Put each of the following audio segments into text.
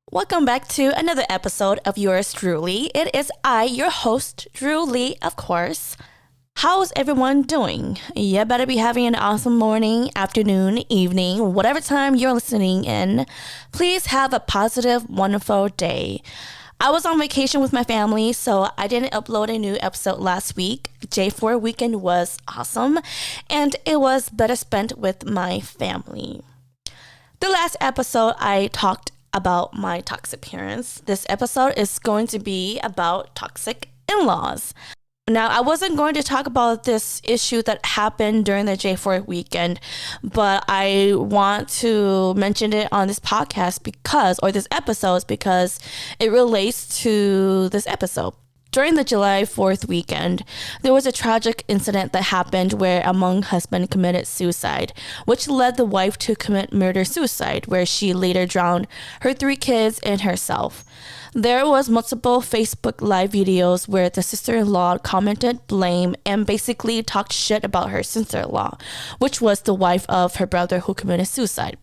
Welcome back to another episode of yours truly. It is I, your host, Druelee, of course. How's everyone doing? You better be having an awesome morning, afternoon, evening, whatever time you're listening in. Please have a positive, wonderful day. I was on vacation with my family, so I didn't upload a new episode last week. J4 weekend was awesome, and it was better spent with my family. The last episode, I talked about my toxic parents. This episode is going to be about toxic in-laws. Now, I wasn't going to talk about this issue that happened during the J4 weekend, but I want to mention it on this podcast because it relates to this episode. During the July 4th weekend, there was a tragic incident that happened where a Hmong husband committed suicide, which led the wife to commit murder-suicide, where she later drowned her 3 kids and herself. There was multiple Facebook live videos where the sister-in-law commented blame and basically talked shit about her sister-in-law, which was the wife of her brother who committed suicide.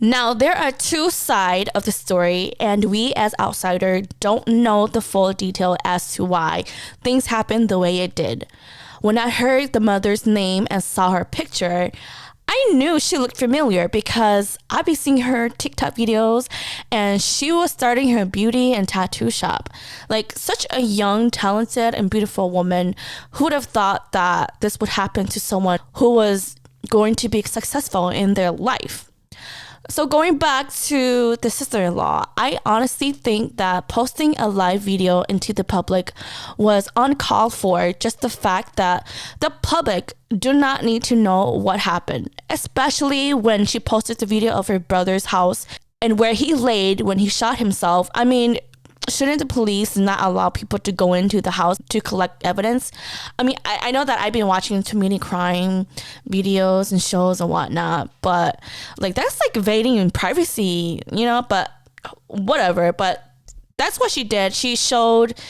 Now, there are 2 sides of the story, and we as outsiders don't know the full detail as to why things happened the way it did. When I heard the mother's name and saw her picture, I knew she looked familiar because I'd be seeing her TikTok videos, and she was starting her beauty and tattoo shop. Like, such a young, talented, and beautiful woman. Who would have thought that this would happen to someone who was going to be successful in their life? So going back to the sister-in-law, I honestly think that posting a live video into the public was uncalled for. Just the fact that the public do not need to know what happened, especially when she posted the video of her brother's house and where he laid when he shot himself. I mean, shouldn't the police not allow people to go into the house to collect evidence? I mean, I know that I've been watching too many crime videos and shows and whatnot, but like that's like invading in privacy, but whatever. But that's what she did. She showed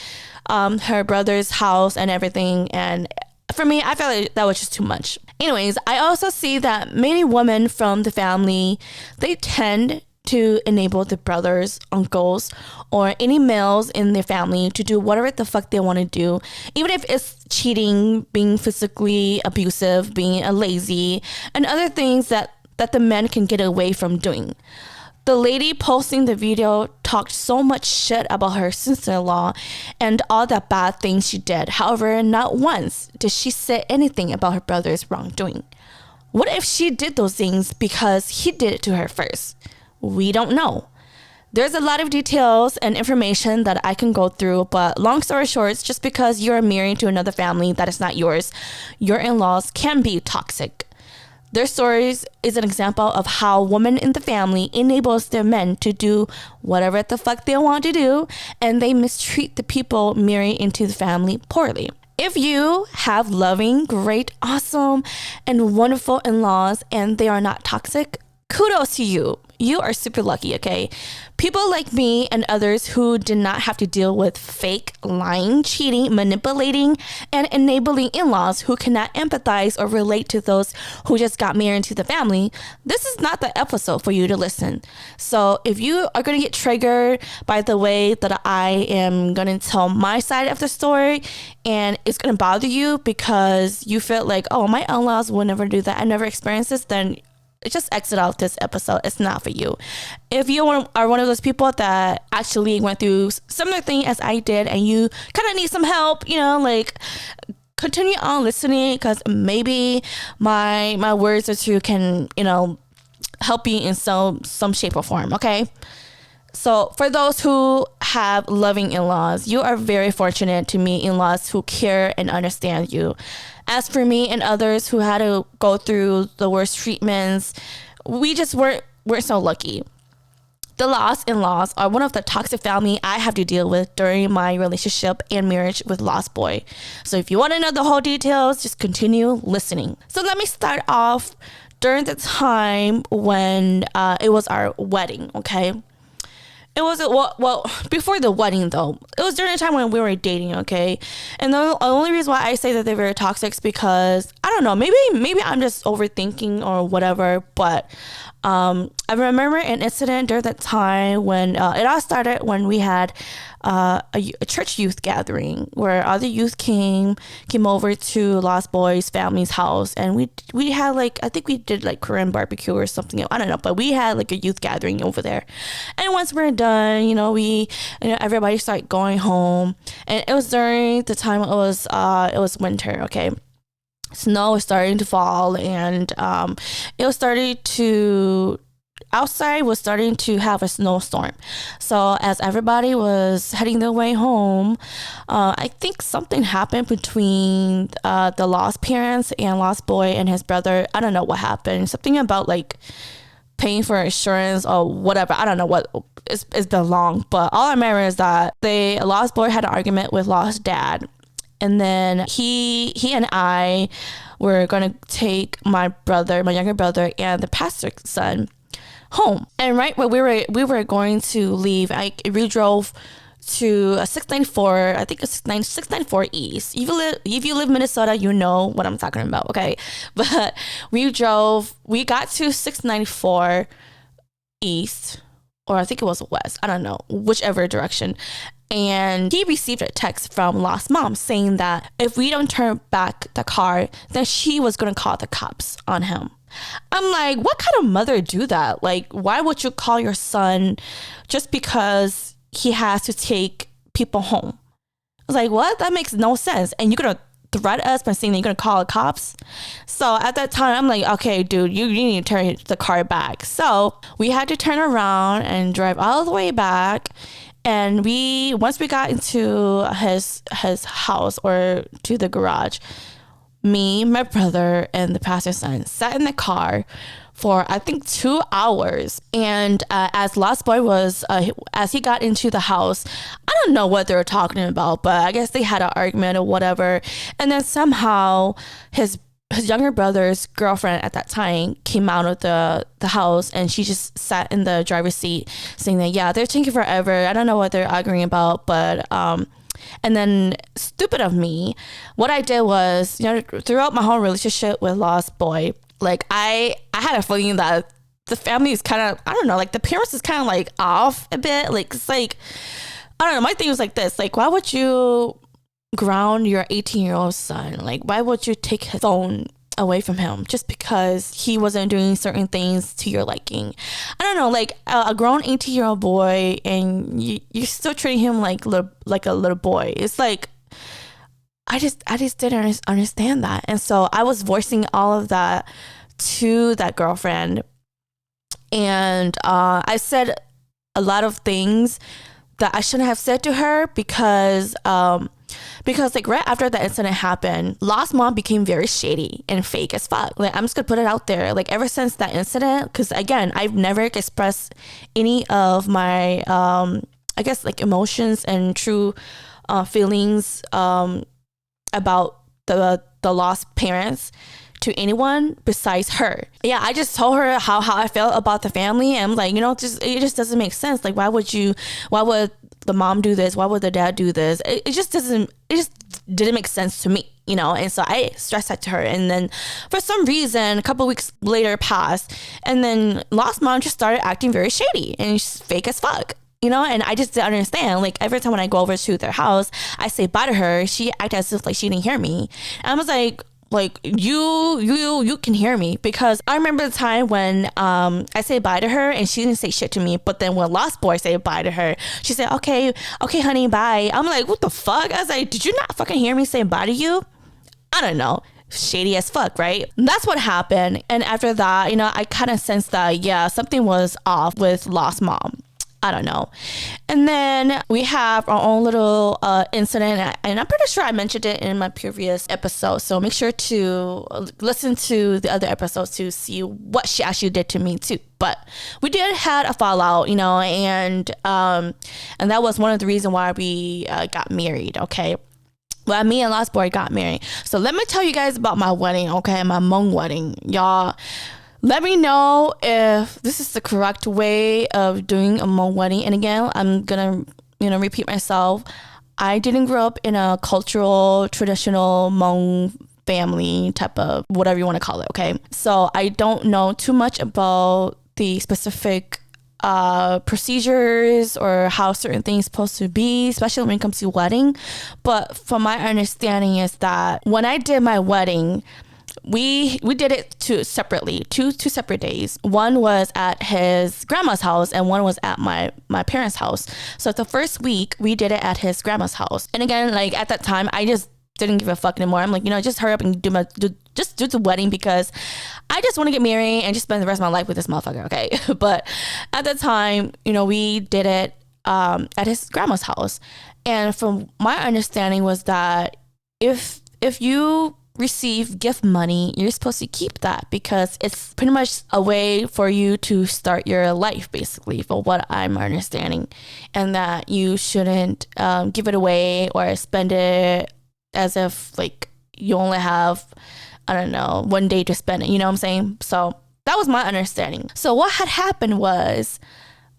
her brother's house and everything, and for me, I felt like that was just too much. Anyways, I also see that many women from the family, they tend to enable the brothers, uncles, or any males in their family to do whatever the fuck they want to do, even if it's cheating, being physically abusive, being lazy, and other things that the men can get away from doing. The lady posting the video talked so much shit about her sister-in-law and all the bad things she did. However, not once did she say anything about her brother's wrongdoing. What if she did those things because he did it to her first? We don't know. There's a lot of details and information that I can go through, but long story short, just because you're married to another family that is not yours, your in-laws can be toxic. Their stories is an example of how women in the family enables their men to do whatever the fuck they want to do, and they mistreat the people married into the family poorly. If you have loving, great, awesome, and wonderful in-laws and they are not toxic, kudos to you. You are super lucky, okay? People like me and others who did not have to deal with fake, lying, cheating, manipulating, and enabling in-laws who cannot empathize or relate to those who just got married into the family, this is not the episode for you to listen. So if you are going to get triggered by the way that I am going to tell my side of the story, and it's going to bother you because you feel like, oh, my in-laws will never do that, I never experienced this, then just exit out this episode. It's not for you. If you are one of those people that actually went through similar thing as I did and you kind of need some help, continue on listening because maybe my words or two can, help you in some shape or form, okay? So for those who have loving in-laws, you are very fortunate to meet in-laws who care and understand you. As for me and others who had to go through the worst treatments, we're so lucky. The lost in-laws are one of the toxic family I have to deal with during my relationship and marriage with Lost Boy. So if you want to know the whole details, just continue listening. So let me start off during the time when it was our wedding, okay? It was before the wedding though. It was during the time when we were dating, okay? And the only reason why I say that they're very toxic is because I don't know, maybe I'm just overthinking or whatever, but I remember an incident during that time when it all started when we had a church youth gathering where other youth came over to Lost Boy's family's house, and we had like, I think we did like Korean barbecue or something, I don't know, but we had like a youth gathering over there. And once we're done, everybody started going home, and it was during the time it was winter. Okay, snow was starting to fall, and it was starting to outside was starting to have a snowstorm. So as everybody was heading their way home, I think something happened between the lost parents and Lost Boy and his brother. I don't know what happened. Something about like paying for insurance or whatever. I don't know what. It's been long, but all I remember is that Lost Boy had an argument with Lost Dad. And then he and I were going to take my younger brother, and the pastor's son home. And right when we were going to leave, we drove to a 694, I think a 694 East. If you live in Minnesota, you know what I'm talking about, okay? But we got to 694 East, or I think it was West, I don't know, whichever direction. And he received a text from Lost Mom saying that if we don't turn back the car, then she was going to call the cops on him. I'm like, what kind of mother do that? Like, why would you call your son just because he has to take people home? I was like, what? That makes no sense. And you're going to threat us by saying that you're going to call the cops? So at that time, I'm like, okay, dude, you need to turn the car back. So we had to turn around and drive all the way back. And once we got into his house or to the garage, me, my brother, and the pastor's son sat in the car for I think 2 hours. And as Lost Boy as he got into the house, I don't know what they were talking about, but I guess they had an argument or whatever. And then somehow his younger brother's girlfriend at that time came out of the house, and she just sat in the driver's seat saying that, yeah, they're taking forever. I don't know what they're arguing about, but and then stupid of me, what I did was, throughout my whole relationship with Lost Boy, like I had a feeling that the family is kind of, I don't know, like the parents is kind of like off a bit. Like, it's like, I don't know, my thing was like this, like, why would you ground your 18-year-old son? Like, why would you take his phone away from him just because he wasn't doing certain things to your liking? I don't know, like a grown 18-year-old boy, and you're still treating him like a little boy. It's like, I just didn't understand that. And so I was voicing all of that to that girlfriend, and I said a lot of things that I shouldn't have said to her because like right after the incident happened, Lost Mom became very shady and fake as fuck. Like, I'm just gonna put it out there. Like, ever since that incident, because again, I've never expressed any of my I guess like emotions and true feelings about the lost parents to anyone besides her. Yeah, I just told her how I felt about the family, and I'm like, it just doesn't make sense. Like, why would the mom do this? Why would the dad do this? It just didn't make sense to me, and so I stressed that to her. And then for some reason, a couple of weeks later passed, and then Lost Mom just started acting very shady and she's fake as fuck. And I just didn't understand. Like, every time when I go over to their house, I say bye to her, she acted as if like she didn't hear me. And I was like you can hear me, because I remember the time when I say bye to her and she didn't say shit to me, but then when Lost Boy said bye to her, she said, okay honey, bye. I'm like, what the fuck? I was like, did you not fucking hear me say bye to you? I don't know. Shady as fuck, right? And that's what happened. And after that, I kind of sensed that, yeah, something was off with Lost Mom. I don't know. And then we have our own little incident, and I'm pretty sure I mentioned it in my previous episode, so make sure to listen to the other episodes to see what she actually did to me too. But we did had a fallout, and that was one of the reasons why we got married. Okay, well, me and Lost Boy got married. So let me tell you guys about my wedding. Okay, my Hmong wedding, y'all. Let me know if this is the correct way of doing a Hmong wedding. And again, I'm gonna, repeat myself. I didn't grow up in a cultural, traditional Hmong family type of whatever you want to call it. Okay, so I don't know too much about the specific procedures or how certain things supposed to be, especially when it comes to wedding. But from my understanding is that when I did my wedding, we did it two separate days. One was at his grandma's house and one was at my parents' house. So the first week we did it at his grandma's house. And again, like at that time, I just didn't give a fuck anymore. I'm like, just hurry up and do the wedding because I just want to get married and just spend the rest of my life with this motherfucker. Okay. But at the time, we did it at his grandma's house. And from my understanding was that if you receive gift money, you're supposed to keep that because it's pretty much a way for you to start your life, basically, for what I'm understanding, and that you shouldn't give it away or spend it as if like you only have, I don't know, one day to spend it, you know what I'm saying? So that was my understanding. So what had happened was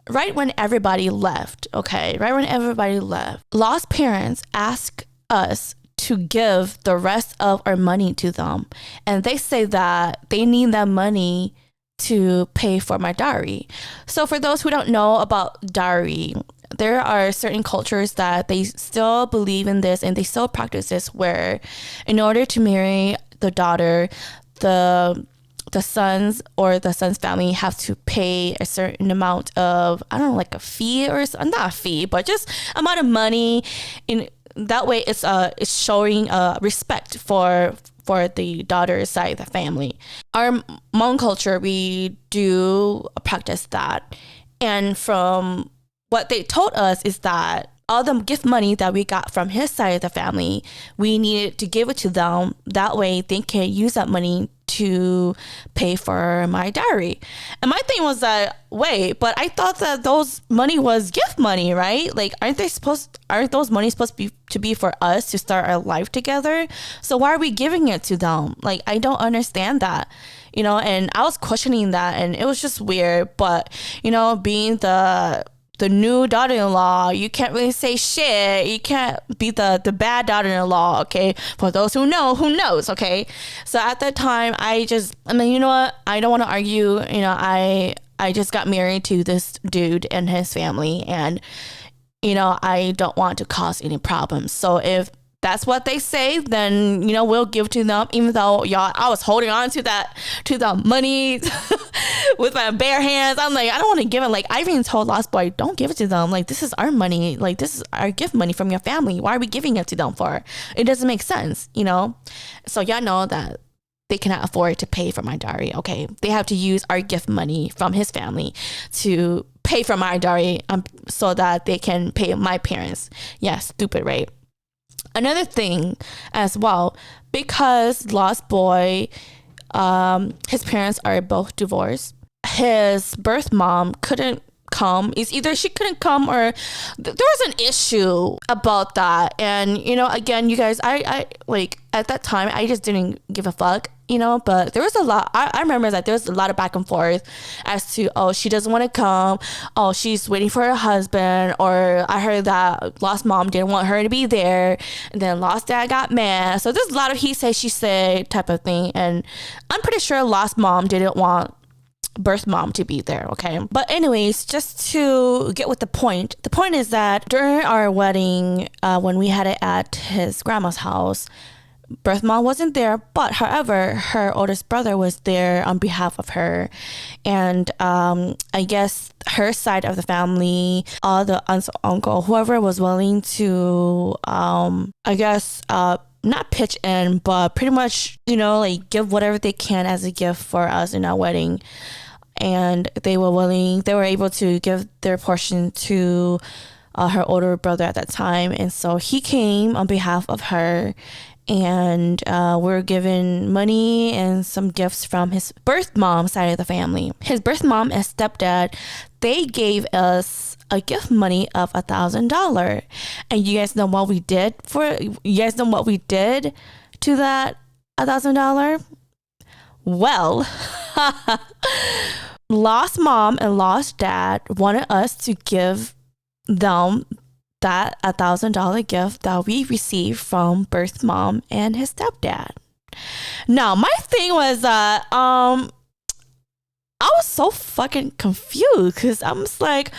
right when everybody left, Law's parents asked us to give the rest of our money to them. And they say that they need that money to pay for my dowry. So for those who don't know about dowry, there are certain cultures that they still believe in this and they still practice this, where in order to marry the daughter, the sons or the son's family have to pay a certain amount of, I don't know, like a fee or not a fee, but just amount of money. In that way, it's showing respect for the daughter's side of the family. Our Hmong culture, we do practice that, and from what they told us is that all the gift money that we got from his side of the family, we needed to give it to them. That way they can use that money to pay for my dowry. And my thing was that, wait, but I thought that those money was gift money, right? Like, aren't those money supposed to be for us to start our life together? So why are we giving it to them? Like, I don't understand that. And I was questioning that, and it was just weird. But, being the new daughter-in-law, you can't really say shit. You can't be the bad daughter-in-law, okay? For those who know, who knows, okay? So at that time, you know what? I don't want to argue. I just got married to this dude and his family, and, I don't want to cause any problems. So if that's what they say, then, we'll give to them, even though, I was holding on to the money with my bare hands. I'm like, I don't want to give it. Like, I even told Lost Boy, don't give it to them. Like, this is our money. Like, this is our gift money from your family. Why are we giving it to them for? It doesn't make sense, So y'all know that they cannot afford to pay for my dowry, okay? They have to use our gift money from his family to pay for my dowry so that they can pay my parents. Yeah, stupid, right? Another thing as well, because Lost Boy, his parents are both divorced. His birth mom couldn't come. It's either she couldn't come or there was an issue about that. And, again, you guys, I like at that time, I just didn't give a fuck, but there was a lot. I remember that there was a lot of back and forth as to, oh, she doesn't want to come. Oh, she's waiting for her husband. Or I heard that Lost mom didn't want her to be there. And then Lost dad got mad. So there's a lot of he say, she say type of thing. And I'm pretty sure Lost mom didn't want birth mom to be there, okay? But anyways, just to get with the point is that during our wedding, when we had it at his grandma's house, birth mom wasn't there, but however, her oldest brother was there on behalf of her. And I guess her side of the family, all the aunts, uncle, whoever was willing to, not pitch in, but pretty much, like give whatever they can as a gift for us in our wedding. And they were able to give their portion to her older brother at that time. And so he came on behalf of her, and we're given money and some gifts from his birth mom side of the family. His birth mom and stepdad, they gave us a gift money of $1,000. And you guys know what we did to that $1,000? Well, Lost mom and Lost dad wanted us to give them that $1,000 gift that we received from birth mom and his stepdad. Now, my thing was I was so fucking confused because I'm just like,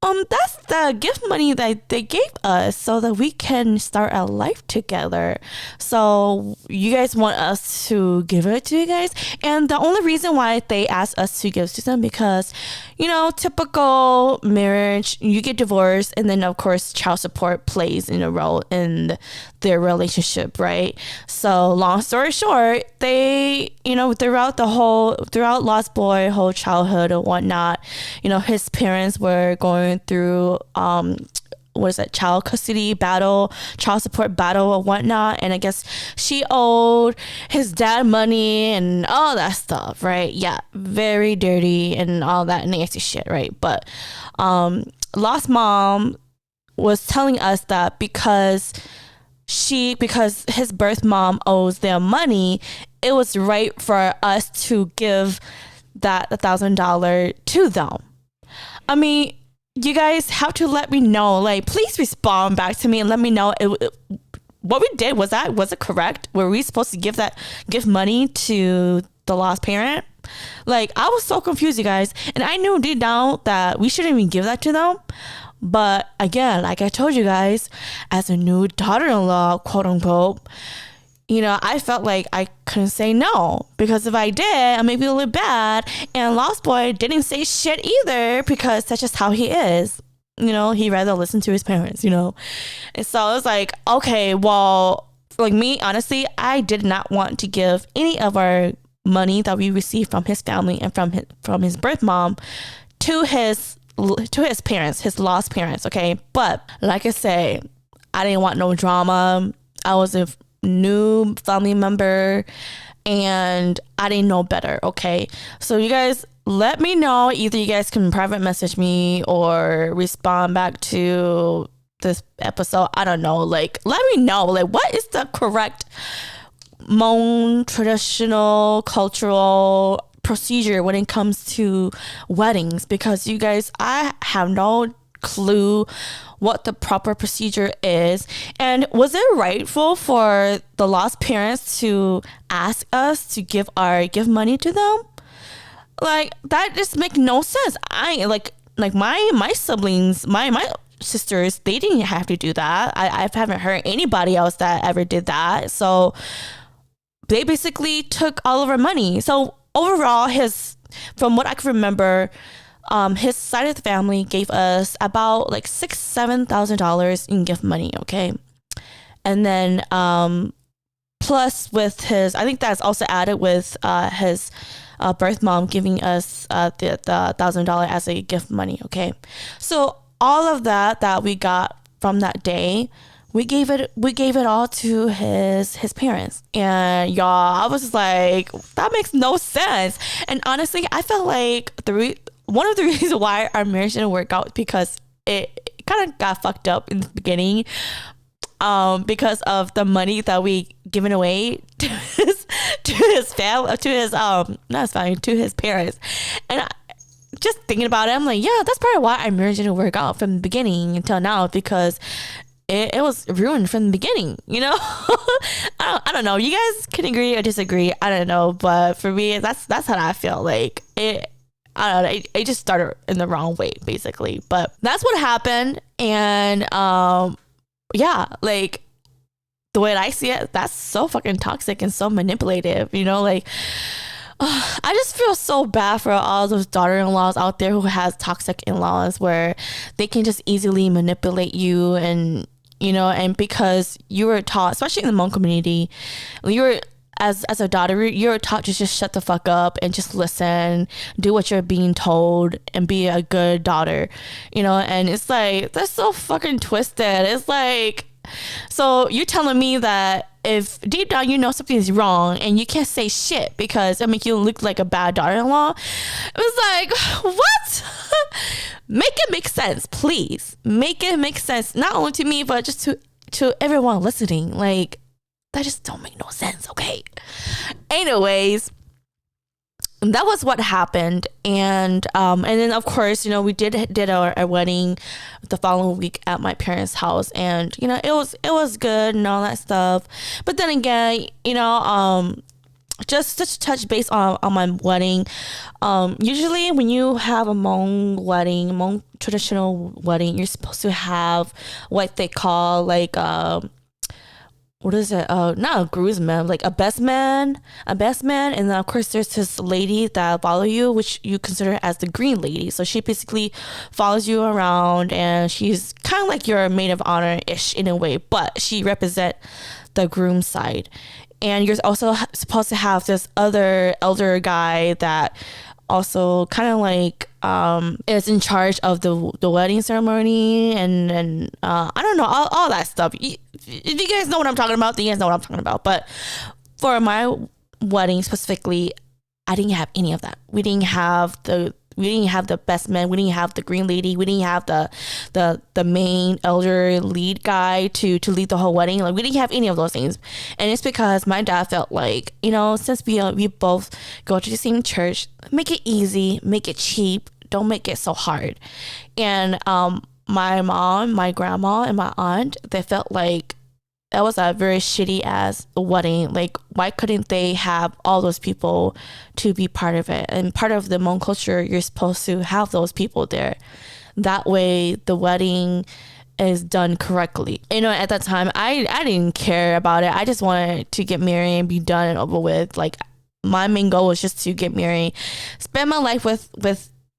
that's the gift money that they gave us so that we can start a life together. So you guys want us to give it to you guys? And the only reason why they asked us to give to them because, typical marriage, you get divorced, and then of course child support plays in a role in their relationship, right? So long story short, they, throughout Lost Boy whole childhood and whatnot, his parents were going through child custody battle, child support battle and whatnot, and I guess she owed his dad money and all that stuff, right? Yeah, very dirty and all that nasty shit, right? But Lost Mom was telling us that because his birth mom owes them money, it was right for us to give that $1,000 to them. I mean, you guys have to let me know. Like, please respond back to me and let me know what we did. Was it correct? Were we supposed to give money to the lost parent? Like, I was so confused, you guys, and I knew deep down that we shouldn't even give that to them. But again, like I told you guys, as a new daughter-in-law, quote unquote, I felt like I couldn't say no, because if I did, I may be a little bad. And Lost Boy didn't say shit either, because that's just how he is. He'd rather listen to his parents, And so I was like, okay, well, like me, honestly, I did not want to give any of our money that we received from his family and from his birth mom to his parents, his lost parents, okay? But like I say, I didn't want no drama. I was a new family member and I didn't know better, okay? So you guys let me know. Either you guys can private message me or respond back to this episode. I don't know, like let me know, like what is the correct Hmong traditional cultural procedure when it comes to weddings, because you guys, I have no clue what the proper procedure is. And was it rightful for the lost parents to ask us to give money to them? Like, that just makes no sense. I like my siblings, my sisters, they didn't have to do that. I haven't heard anybody else that ever did that. So they basically took all of our money. So overall, from what I can remember, his side of the family gave us about like $6,000-$7,000 in gift money, okay? And then plus with his, I think that's also added with his birth mom giving us the $1,000 as a gift money, okay? So all of that we got from that day, we gave it all to his parents. And y'all, I was just like, that makes no sense. And honestly, I felt like one of the reasons why our marriage didn't work out, because it kind of got fucked up in the beginning, because of the money that we given away to his family, to his parents. And just thinking about it, I'm like, yeah, that's probably why our marriage didn't work out from the beginning until now, because it was ruined from the beginning, I don't know. You guys can agree or disagree. I don't know. But for me, that's how I feel. Like it, I don't know. It just started in the wrong way, basically. But that's what happened. And yeah, like the way that I see it, that's so fucking toxic and so manipulative, like I just feel so bad for all those daughter-in-laws out there who has toxic in-laws where they can just easily manipulate you. And and because you were taught, especially in the Hmong community, you were, as a daughter, you're taught to just shut the fuck up and just listen, do what you're being told, and be a good daughter, and it's like, that's so fucking twisted. It's like, so you're telling me that if deep down you know something is wrong and you can't say shit because it makes you look like a bad daughter-in-law, it was like, what? Make it make sense, please. Make it make sense, not only to me but just to everyone listening. Like, that just don't make no sense, okay? Anyways, that was what happened. And then of course, we did our wedding the following week at my parents' house, and it was good and all that stuff. But then again, just to touch base on my wedding. Usually when you have a Hmong wedding, Hmong traditional wedding, you're supposed to have what they call like what is it? Not a groomsman, like a best man, and then of course there's this lady that follow you, which you consider as the green lady. So she basically follows you around, and she's kind of like your maid of honor ish in a way, but she represent the groom side. And you're also supposed to have this other elder guy that also kind of like is in charge of the wedding ceremony, and I don't know, all that stuff. If you guys know what I'm talking about, then you guys know what I'm talking about. But for my wedding specifically, I didn't have any of that. We didn't have the best man. We didn't have the green lady. We didn't have the main elder lead guy to lead the whole wedding. Like, we didn't have any of those things. And it's because my dad felt like, since we both go to the same church, make it easy, make it cheap, don't make it so hard. And my mom, my grandma, and my aunt, they felt like that was a very shitty ass wedding. Like, why couldn't they have all those people to be part of it? And part of the Hmong culture, you're supposed to have those people there. That way the wedding is done correctly. At that time, I didn't care about it. I just wanted to get married and be done and over with. Like, my main goal was just to get married, spend my life with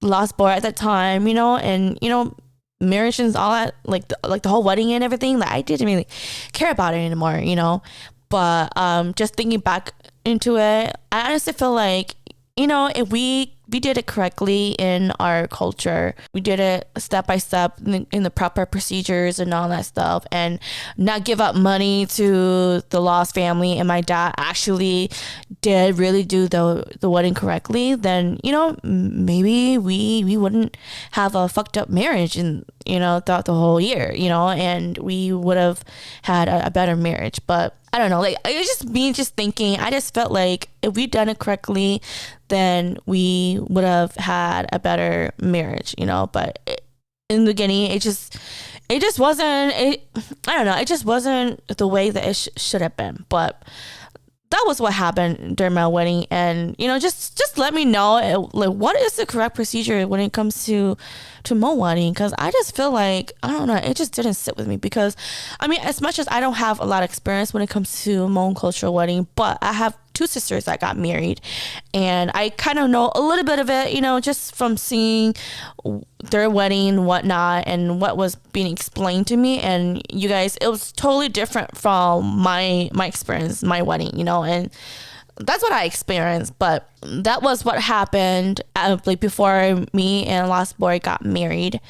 Lost Boy at that time, and marriage and all that, like the whole wedding and everything. Like, I didn't really care about it anymore, but just thinking back into it, I honestly feel like, if we did it correctly in our culture, we did it step by step in the proper procedures and all that stuff, and not give up money to the lost family, and my dad actually did really do the wedding correctly, then maybe we wouldn't have a fucked up marriage and throughout the whole year, and we would have had a better marriage. But I don't know, like, it's just me just thinking, I just felt like if we'd done it correctly, then we would have had a better marriage, but in the beginning, it just wasn't, I don't know, it just wasn't the way that it should have been. But that was what happened during my wedding. And just let me know, like, what is the correct procedure when it comes to Hmong wedding, because I just feel like, I don't know, it just didn't sit with me. Because as much as I don't have a lot of experience when it comes to Hmong cultural wedding, but I have two sisters that got married, and I kind of know a little bit of it, just from seeing their wedding and whatnot, and what was being explained to me. And you guys, it was totally different from my experience, my wedding, and that's what I experienced. But that was what happened like before me and Lost Boy got married.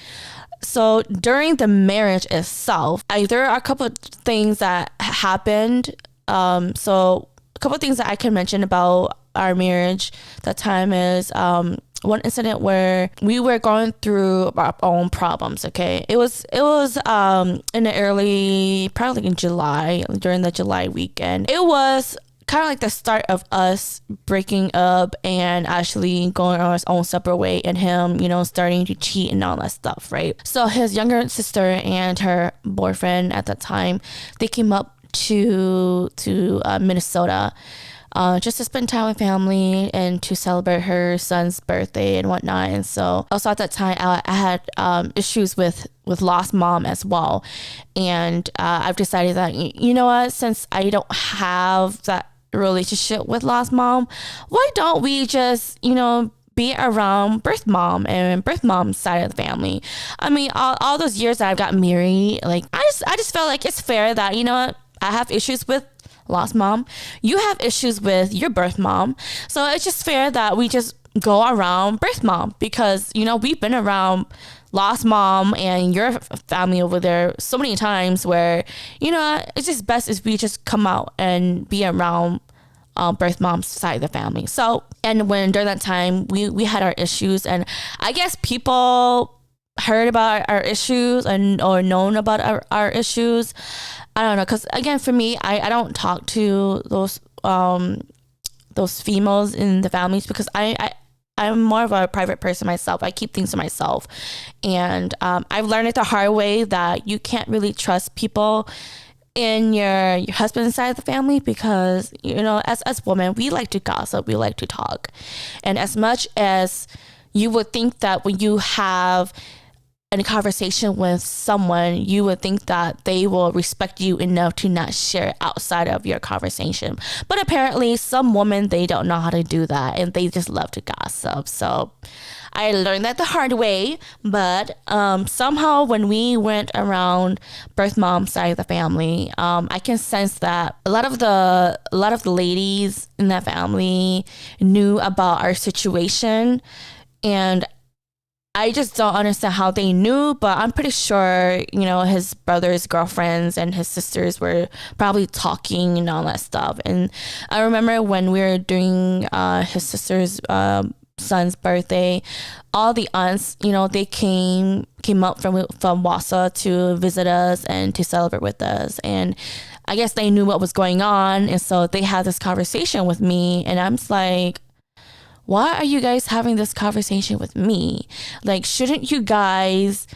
So during the marriage itself, there are a couple of things that happened. So a couple of things that I can mention about our marriage that time is one incident where we were going through our own problems. Okay, it was in the early, probably in July, during the July weekend. It was kind of like the start of us breaking up and actually going on his own separate way, and him, starting to cheat and all that stuff, right? So his younger sister and her boyfriend at that time, they came up to Minnesota just to spend time with family and to celebrate her son's birthday and whatnot. And so also at that time, I had issues with Lost Mom as well. And I've decided that, what, since I don't have that relationship with Lost Mom, why don't we just, be around birth mom and birth mom's side of the family? All those years that I've got married, like, I just felt like it's fair that, I have issues with Lost Mom, you have issues with your birth mom, so it's just fair that we just go around birth mom, because we've been around Lost Mom and your family over there so many times where it's just best if we just come out and be around birth mom's side of the family. So, and when during that time we had our issues, and I guess people heard about our issues or known about our issues. I don't know, because again, for me, I don't talk to those females in the families, because I'm more of a private person myself. I keep things to myself, and I've learned it the hard way that you can't really trust people in your husband's side of the family, because as women, we like to gossip, we like to talk. And as much as you would think that when you have a conversation with someone, you would think that they will respect you enough to not share outside of your conversation. But apparently some women, they don't know how to do that, and they just love to gossip. So I learned that the hard way. But somehow when we went around birth mom's side of the family, I can sense that a lot of the ladies in that family knew about our situation. And I just don't understand how they knew, but I'm pretty sure, his brother's girlfriends and his sisters were probably talking and all that stuff. And I remember when we were doing his sister's son's birthday, all the aunts, they came up from Wassa to visit us and to celebrate with us. And I guess they knew what was going on. And so they had this conversation with me, and I'm just like, why are you guys having this conversation with me? Like, shouldn't you guys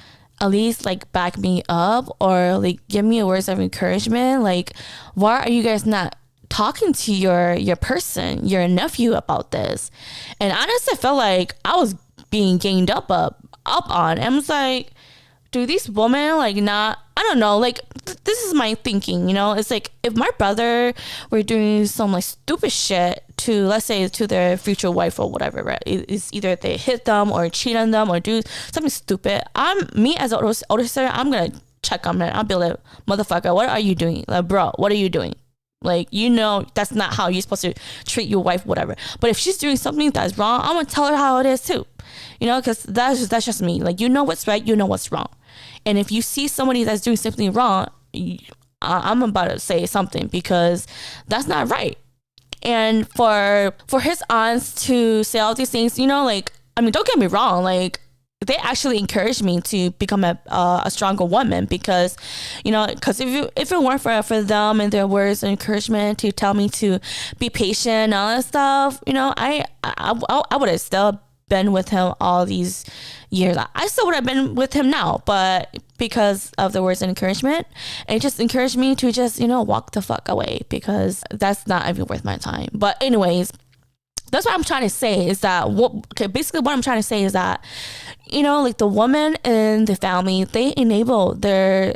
at least like back me up or like give me words of encouragement? Like, why are you guys not talking to your person, your nephew, about this? And honestly, I felt like I was being ganged up on. I'm just like, do these women like not, I don't know, like this is my thinking, it's like if my brother were doing some like stupid shit to, let's say, to their future wife or whatever, right? It's either they hit them or cheat on them or do something stupid. Me as an older sister, I'm gonna check on it. I'll be like, motherfucker, what are you doing? Like, bro, what are you doing? Like, that's not how you're supposed to treat your wife, whatever. But if she's doing something that's wrong, I'm gonna tell her how it is too. Because that's just me. Like, what's right, what's wrong. And if you see somebody that's doing something wrong, I'm about to say something, because that's not right. And for his aunts to say all these things, like, I mean, don't get me wrong, like, they actually encouraged me to become a stronger woman, because if it weren't for them and their words of encouragement to tell me to be patient and all that stuff, I would have still been with him all these years. I still would have been with him now, but because of the words of encouragement, it just encouraged me to just walk the fuck away, because that's not even worth my time. But anyways, that's what I'm trying to say is that basically what I'm trying to say is that like the woman in the family, they enable their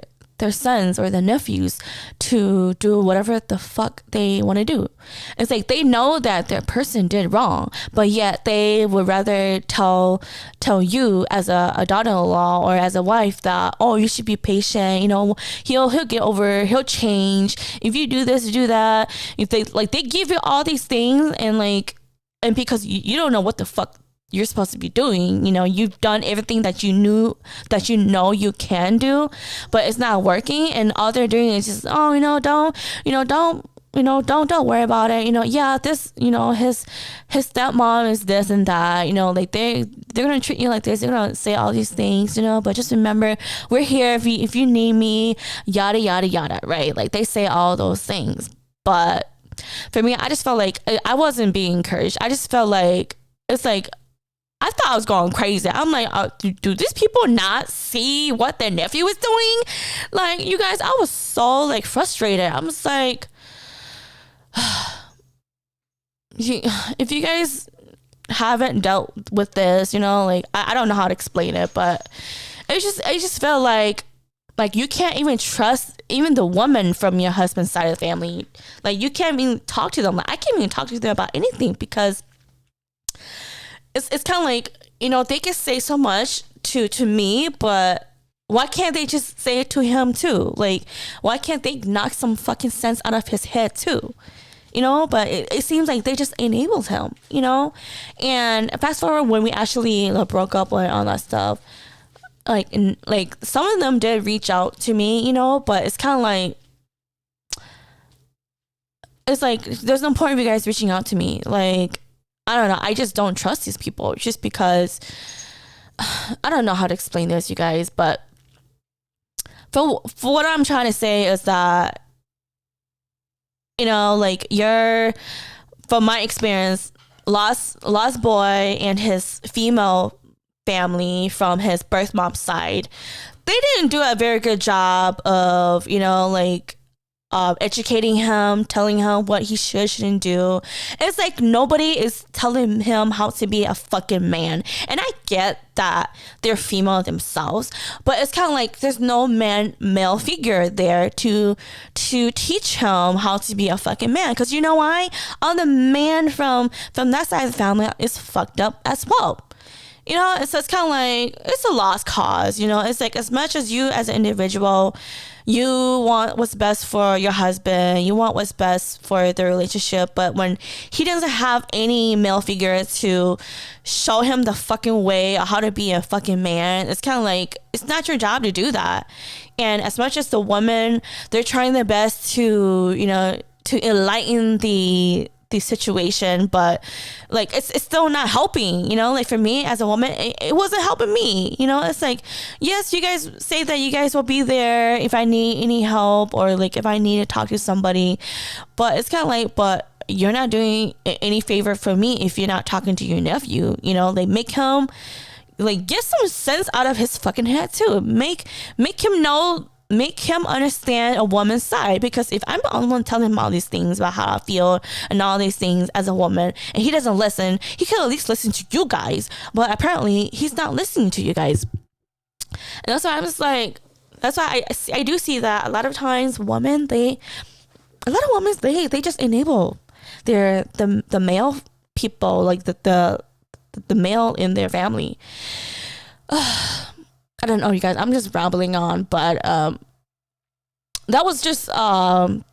sons or their nephews to do whatever the fuck they want to do. It's like they know that their person did wrong, but yet they would rather tell you as a daughter-in-law or as a wife that, oh, you should be patient, he'll get over, he'll change if you do this, do that. If they give you all these things, and because you don't know what the fuck you're supposed to be doing, you've done everything that you you can do, but it's not working, and all they're doing is just, oh, don't worry about it, this, his stepmom is this and that, like they're gonna treat you like this, they're gonna say all these things, but just remember, we're here if you need me, yada yada yada, right? Like they say all those things. But for me, I just felt like I wasn't being encouraged. I just felt like, it's like, I thought I was going crazy. I'm like, do these people not see what their nephew is doing? Like, you guys, I was so like frustrated. I'm just like, if you guys haven't dealt with this, like, I don't know how to explain it, but it just felt like you can't even trust even the woman from your husband's side of the family. Like, you can't even talk to them. Like, I can't even talk to them about anything, because it's kind of like, they can say so much to me, but why can't they just say it to him too? Like, why can't they knock some fucking sense out of his head too? But it seems like they just enabled him, and fast forward when we actually broke up and all that stuff, like some of them did reach out to me, but it's kind of like, it's like, there's no point of you guys reaching out to me. Like, I don't know. I just don't trust these people, just because I don't know how to explain this, you guys. But for what I'm trying to say is that, like, from my experience, lost boy and his female family from his birth mom's side, they didn't do a very good job of, educating him, telling him what he shouldn't do. It's like nobody is telling him how to be a fucking man. And I get that they're female themselves, but it's kind of like there's no male figure there to teach him how to be a fucking man. Because you know why? All the man from that side of the family is fucked up as well. You know, it's kind of like it's a lost cause. You know, it's like as much as you as an individual, you want what's best for your husband, you want what's best for the relationship, but when he doesn't have any male figure to show him the fucking way of how to be a fucking man, it's kind of like it's not your job to do that. And as much as the woman, they're trying their best to, you know, to enlighten the situation, but like it's still not helping. You know, like for me as a woman, it wasn't helping me. You know, it's like, yes, you guys say that you guys will be there if I need any help, or like if I need to talk to somebody, but it's kind of like, but you're not doing any favor for me if you're not talking to your nephew. You know, like make him, like, get some sense out of his fucking head too. Make him know, make him understand a woman's side. Because if I'm the only one telling him all these things about how I feel and all these things as a woman, and he doesn't listen, he could at least listen to you guys. But apparently he's not listening to you guys. And that's why I'm just like, that's why I do see that a lot of times women, they just enable the male people, like the male in their family. I don't know, you guys. I'm just rambling on, but that was just an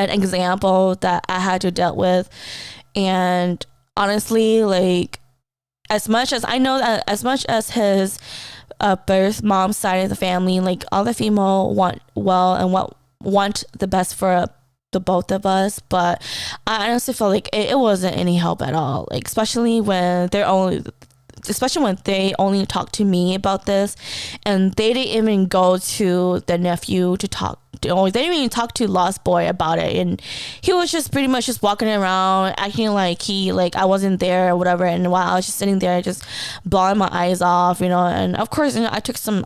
example that I had to deal with. And honestly, like, as much as I know that, as much as his birth mom side of the family, like all the female want well and want the best for the both of us, but I honestly feel like it wasn't any help at all. Like especially when they only talk to me about this, and they didn't even go to the nephew to talk to, or they didn't even talk to Lost Boy about it. And he was just pretty much just walking around acting like I wasn't there or whatever. And while I was just sitting there just blowing my eyes off, you know. And of course, you know, I took some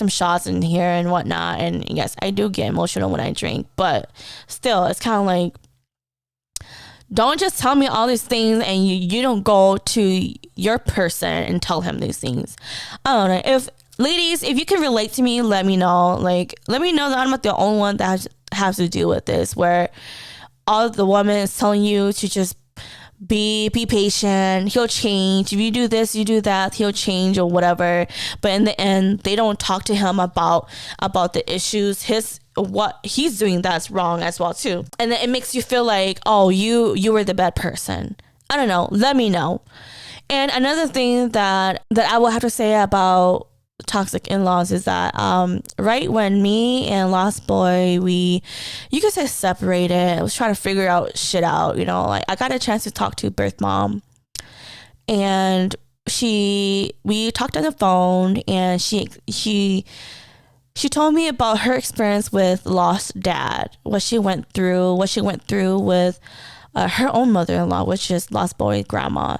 shots in here and whatnot. And yes, I do get emotional when I drink, but still, it's kind of like, don't just tell me all these things and you don't go to your person and tell him these things. I don't know. If ladies, if you can relate to me, let me know. Like, let me know that I'm not the only one that has to deal with this, where all the woman is telling you to just be patient, he'll change. If you do this, you do that, he'll change or whatever. But in the end, they don't talk to him about the issues, what he's doing that's wrong as well too. And then it makes you feel like, oh, you were the bad person. I don't know. Let me know. And another thing that I will have to say about toxic in-laws is that right when me and Lost Boy, you could say separated, I was trying to figure out shit out, you know. Like, I got a chance to talk to birth mom, and we talked on the phone, and she told me about her experience with lost dad, what she went through with her own mother-in-law, which is Lost Boy's grandma.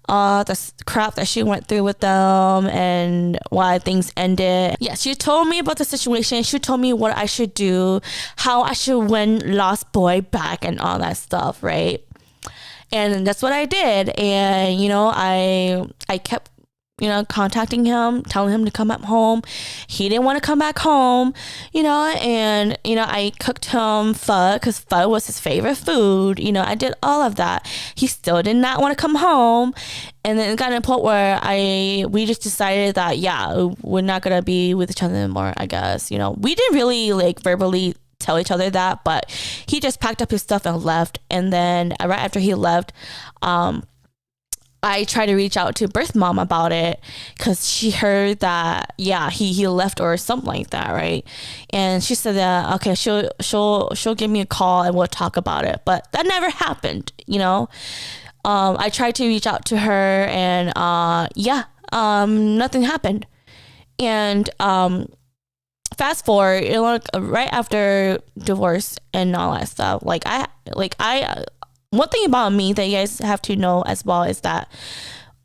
The crap that she went through with them and why things ended. Yeah, she told me about the situation. She told me what I should do, how I should win Lost Boy back and all that stuff, right? And that's what I did. And, you know, I kept, you know, contacting him, telling him to come back home. He didn't want to come back home, you know, and, you know, I cooked him pho because pho was his favorite food. You know, I did all of that. He still did not want to come home. And then it got to a point where we just decided that, yeah, we're not going to be with each other anymore, I guess. You know, we didn't really like verbally tell each other that, but he just packed up his stuff and left. And then right after he left, I tried to reach out to birth mom about it because she heard that, yeah, he left or something like that, right? And she said that, okay, she'll give me a call and we'll talk about it. But that never happened, you know? I tried to reach out to her and nothing happened. And fast forward, you know, right after divorce and all that stuff, one thing about me that you guys have to know as well is that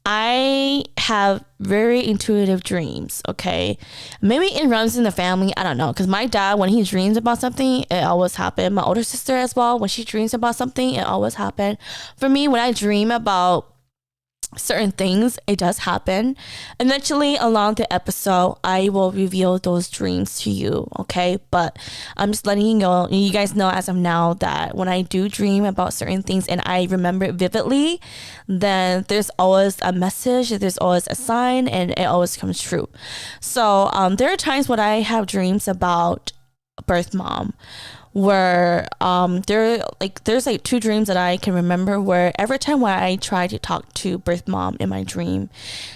I have very intuitive dreams, okay? Maybe it runs in the family, I don't know. Because my dad, when he dreams about something, it always happens. My older sister as well, when she dreams about something, it always happens. For me, when I dream about certain things, it does happen. Eventually along the episode, I will reveal those dreams to you, okay? But I'm just letting you guys know as of now that when I do dream about certain things and I remember it vividly, then there's always a message, there's always a sign, and it always comes true. So there are times when I have dreams about birth mom, where there's like two dreams that I can remember, where every time when I try to talk to birth mom in my dream,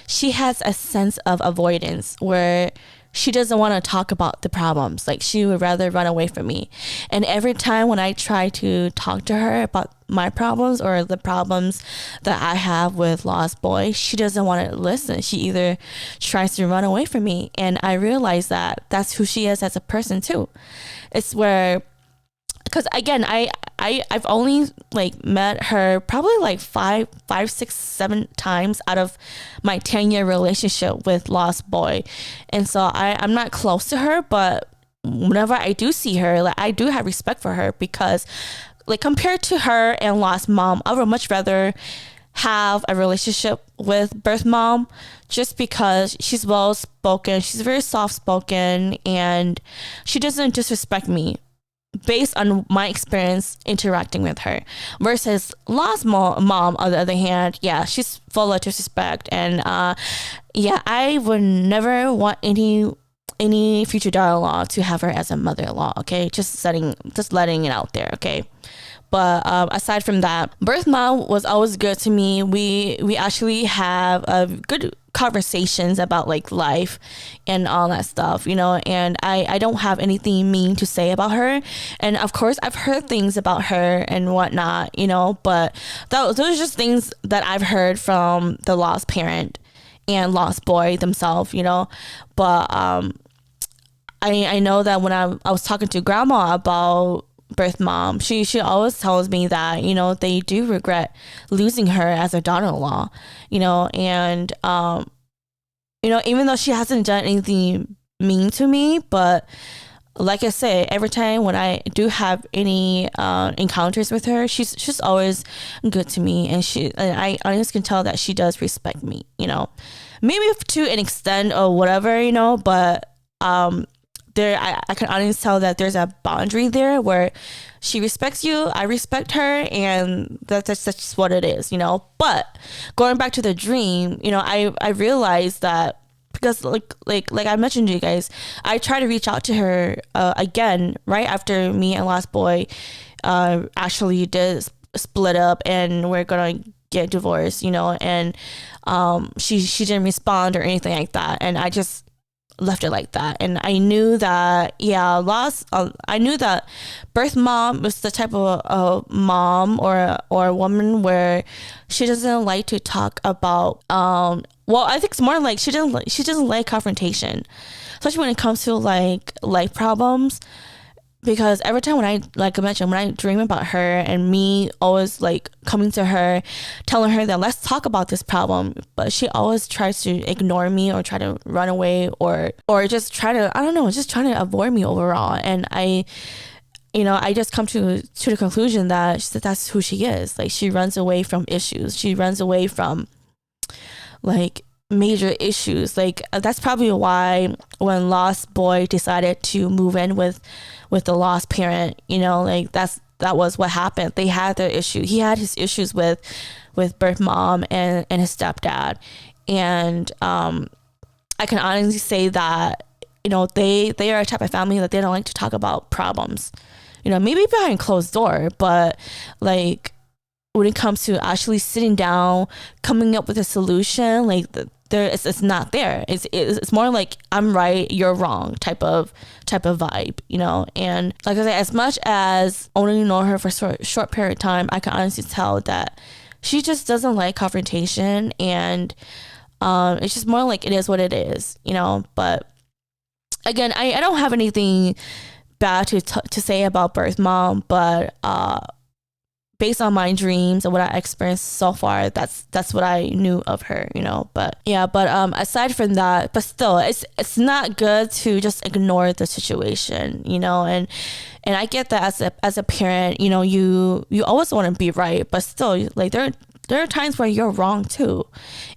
she has a sense of avoidance where she doesn't want to talk about the problems. Like, she would rather run away from me. And every time when I try to talk to her about my problems or the problems that I have with Lost Boy, she doesn't want to listen. She either tries to run away from me. And I realize that that's who she is as a person too. It's where, because again, I've only like met her probably like five, 6, 7 times out of my 10-year relationship with Lost Boy. And so I'm not close to her, but whenever I do see her, like, I do have respect for her, because like, compared to her and Lost Mom, I would much rather have a relationship with birth mom, just because she's well spoken, she's very soft spoken, and she doesn't disrespect me based on my experience interacting with her. Versus Lost Mom, on the other hand, yeah, she's full of disrespect, and yeah, I would never want any future daughter-in-law to have her as a mother-in-law. Okay, just letting it out there. Okay. But aside from that, birth mom was always good to me. We actually have a good conversations about like life and all that stuff, you know, and I don't have anything mean to say about her. And of course, I've heard things about her and whatnot, you know, but those are just things that I've heard from the lost parent and Lost Boy themselves, you know. But I know that when I was talking to grandma about birth mom, she always tells me that, you know, they do regret losing her as a daughter-in-law, you know. And you know, even though she hasn't done anything mean to me, but like I say, every time when I do have any encounters with her, she's always good to me, and I just can tell that she does respect me, you know, maybe to an extent or whatever, you know, but I can honestly tell that there's a boundary there where she respects you, I respect her, and that's just what it is, you know. But going back to the dream, you know, I realized that, because like I mentioned to you guys, I tried to reach out to her again right after me and Lost Boy actually did split up and we're gonna get divorced, you know, and she didn't respond or anything like that, and I just left it like that. And I knew that, yeah, I knew that birth mom was the type of mom or a woman where she doesn't like to talk about well, I think it's more like she doesn't like confrontation, especially when it comes to like life problems. Because every time when like I mentioned, when I dream about her and me always like coming to her, telling her that let's talk about this problem, but she always tries to ignore me or try to run away or just try to, I don't know, just trying to avoid me overall. And I just come to the conclusion that that's who she is. Like, she runs away from issues. She runs away from like major issues. Like, that's probably why when Lost Boy decided to move in with the lost parent, you know, like that was what happened. They had their issue. He had his issues with birth mom and his stepdad, and I can honestly say that, you know, they are a type of family that they don't like to talk about problems, you know, maybe behind closed door, but like when it comes to actually sitting down, coming up with a solution, like it's not there. It's more like I'm right, you're wrong type of vibe, you know. And like I said, as much as only know her for a short period of time, I can honestly tell that she just doesn't like confrontation, and it's just more like it is what it is, you know. But again, I don't have anything bad to say about birth mom, but based on my dreams and what I experienced so far, that's what I knew of her, you know. But yeah, but aside from that, but still, it's not good to just ignore the situation, you know. And I get that as a parent, you know, you always want to be right, but still, like, there are times where you're wrong too,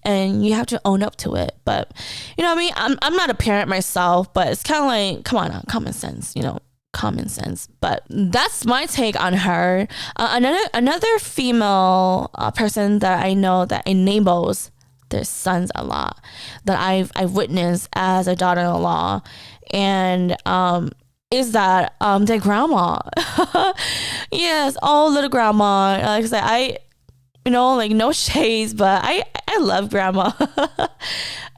and you have to own up to it. But you know what I mean, I'm not a parent myself, but it's kind of like, come on, common sense, you know. Common sense. But that's my take on her. Another female person that I know that enables their sons a lot, that I've witnessed as a daughter-in-law, and is that their grandma. Yes, oh, little grandma. Like I said, you know, like, no shades, but I love grandma.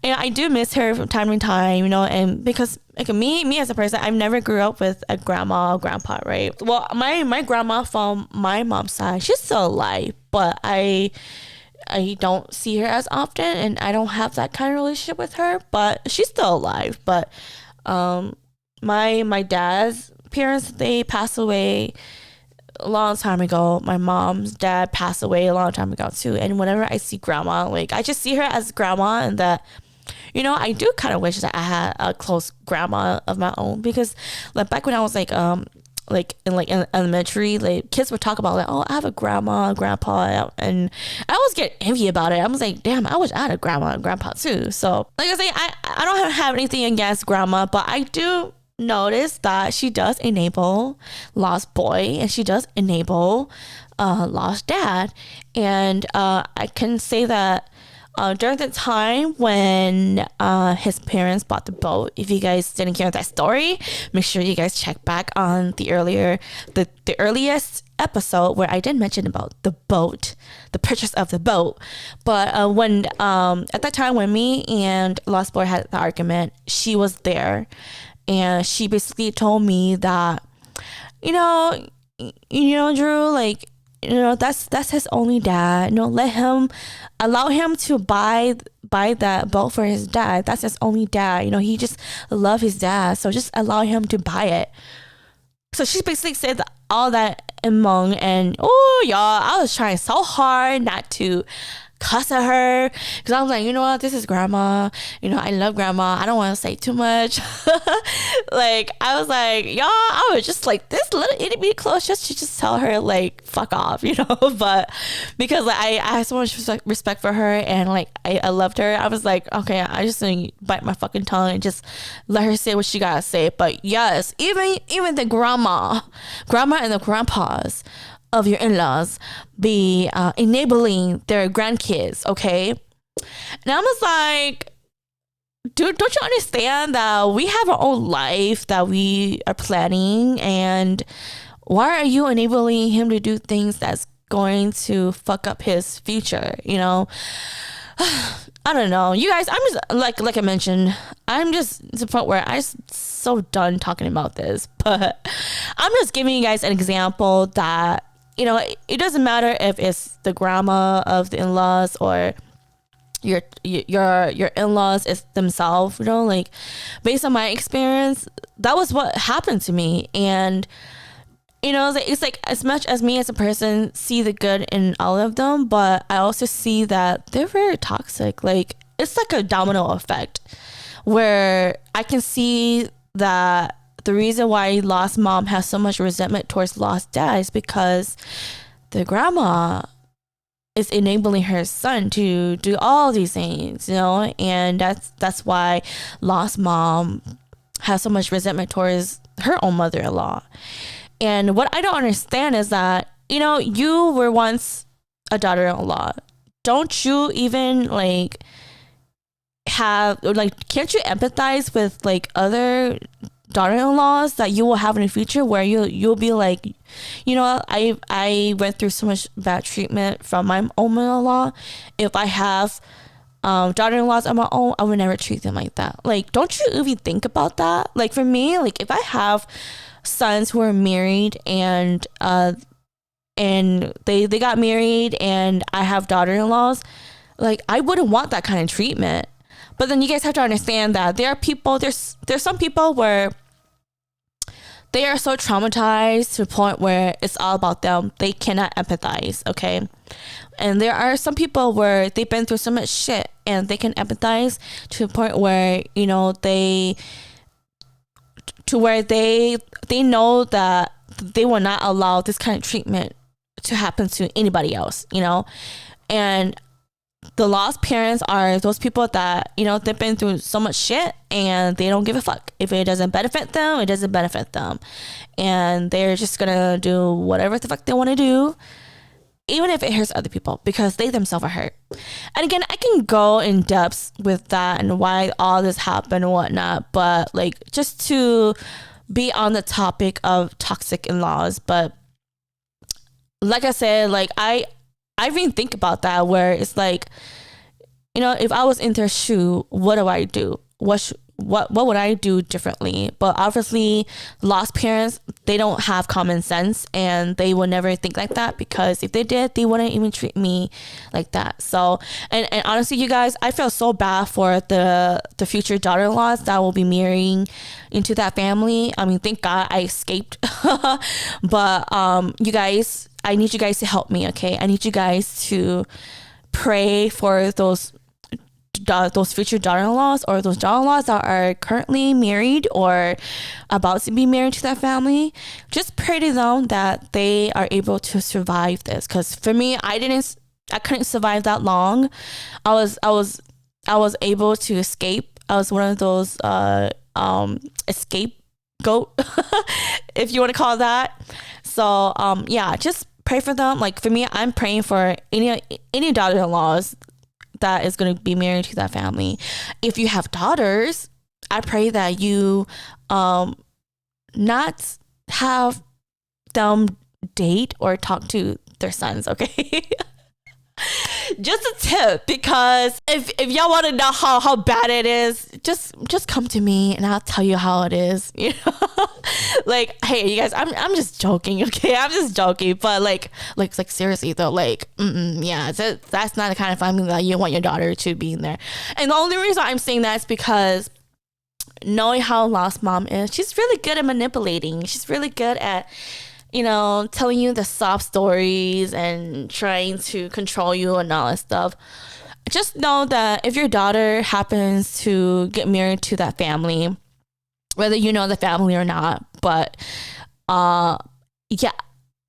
And I do miss her from time to time, you know, and because like me as a person, I've never grew up with a grandma or grandpa, right? Well, my grandma from my mom's side, she's still alive, but I don't see her as often, and I don't have that kind of relationship with her, but she's still alive. But my dad's parents, they passed away a long time ago. My mom's dad passed away a long time ago too. And whenever I see grandma, like, I just see her as grandma, and that, you know, I do kind of wish that I had a close grandma of my own, because like back when I was like in elementary, like, kids would talk about like, oh, I have a grandma, grandpa, and I always get envy about it. I was like, damn, I wish I had a grandma and grandpa too. So like I say, I don't have anything against grandma, but I do notice that she does enable lost boy, and she does enable lost dad. And I can say that during the time when his parents bought the boat, if you guys didn't hear that story, make sure you guys check back on the earliest episode where I did mention about the boat, the purchase of the boat. But when at that time when me and Lost Boy had the argument, she was there, and she basically told me that, you know, Drew, like, you know, that's his only dad. You know, allow him to buy that boat for his dad. That's his only dad. You know, he just love his dad, so just allow him to buy it. So she basically said all that in Hmong, and oh, y'all, I was trying so hard not to cuss at her, because I was like, you know what, this is grandma, you know, I love grandma, I don't want to say too much. Like, I was like, y'all, I was just like this little itty bitty close just to just tell her like fuck off, you know. But because like, I had so much respect for her, and like I loved her, I was like, okay, I just gonna bite my fucking tongue and just let her say what she gotta say. But yes, even the grandma and the grandpas of your in-laws be enabling their grandkids, okay? And I was like, dude, don't you understand that we have our own life that we are planning, and why are you enabling him to do things that's going to fuck up his future, you know? I don't know, you guys, I'm just like I mentioned, I'm just to the point where I'm so done talking about this. But I'm just giving you guys an example that, you know, it doesn't matter if it's the grandma of the in-laws or your in-laws is themselves, you know, like, based on my experience, that was what happened to me. And, you know, it's like as much as me as a person see the good in all of them, but I also see that they're very toxic. Like, it's like a domino effect where I can see that the reason why lost mom has so much resentment towards lost dad is because the grandma is enabling her son to do all these things, you know. And that's why lost mom has so much resentment towards her own mother-in-law. And what I don't understand is that, you know, you were once a daughter-in-law. Don't you even like can't you empathize with like other daughter-in-laws that you will have in the future, where you'll be like, you know, I went through so much bad treatment from my own mother-in-law. If I have daughter-in-laws on my own, I would never treat them like that. Like, don't you even think about that? Like, for me, like, if I have sons who are married and they got married and I have daughter-in-laws, like, I wouldn't want that kind of treatment. But then you guys have to understand that there are people, there's some people where they are so traumatized to the point where it's all about them. They cannot empathize, okay? And there are some people where they've been through so much shit and they can empathize to the point where, you know, they know that they will not allow this kind of treatment to happen to anybody else, you know? And the lost parents are those people that, you know, they've been through so much shit and they don't give a fuck. If it doesn't benefit them, it doesn't benefit them. And they're just gonna do whatever the fuck they want to do, even if it hurts other people, because they themselves are hurt. And again, I can go in depth with that and why all this happened and whatnot, but like, just to be on the topic of toxic in-laws. But like I said, like I even think about that, where it's like, you know, if I was in their shoe, what do I do? What would I do differently? But obviously, lost parents, they don't have common sense, and they will never think like that, because if they did, they wouldn't even treat me like that. So, and honestly, you guys, I feel so bad for the future daughter-in-laws that will be marrying into that family. I mean, thank God I escaped. But you guys, I need you guys to help me, okay? I need you guys to pray for those future daughter-in-laws, or those daughter-in-laws that are currently married or about to be married to that family. Just pray to them that they are able to survive this, because for me, I couldn't survive that long. I was able to escape. I was one of those scapegoat, if you want to call it that. So yeah, just pray for them. Like for me, I'm praying for any daughter-in-laws that is going to be married to that family. If you have daughters, I pray that you not have them date or talk to their sons, okay? Just a tip, because if y'all want to know how bad it is, just come to me and I'll tell you how it is, you know? Like, hey, you guys, I'm just joking, okay? I'm just joking, but like seriously though, like, yeah, that's not the kind of family that you want your daughter to be in there. And the only reason I'm saying that is because knowing how lost mom is, she's really good at manipulating. She's really good at, you know, telling you the sob stories and trying to control you and all that stuff. Just know that if your daughter happens to get married to that family, whether you know the family or not, but yeah,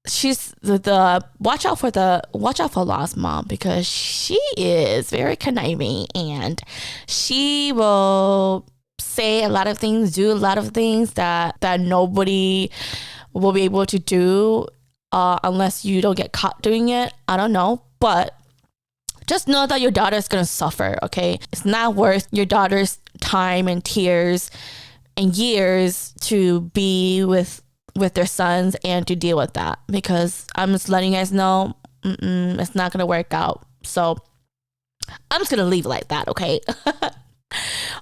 she's the watch out for lost mom, because she is very conniving and she will say a lot of things, do a lot of things that nobody will be able to do unless you don't get caught doing it. I don't know, but just know that your daughter is going to suffer, okay? It's not worth your daughter's time and tears and years to be with their sons and to deal with that, because I'm just letting you guys know it's not going to work out. So I'm just going to leave it like that, okay?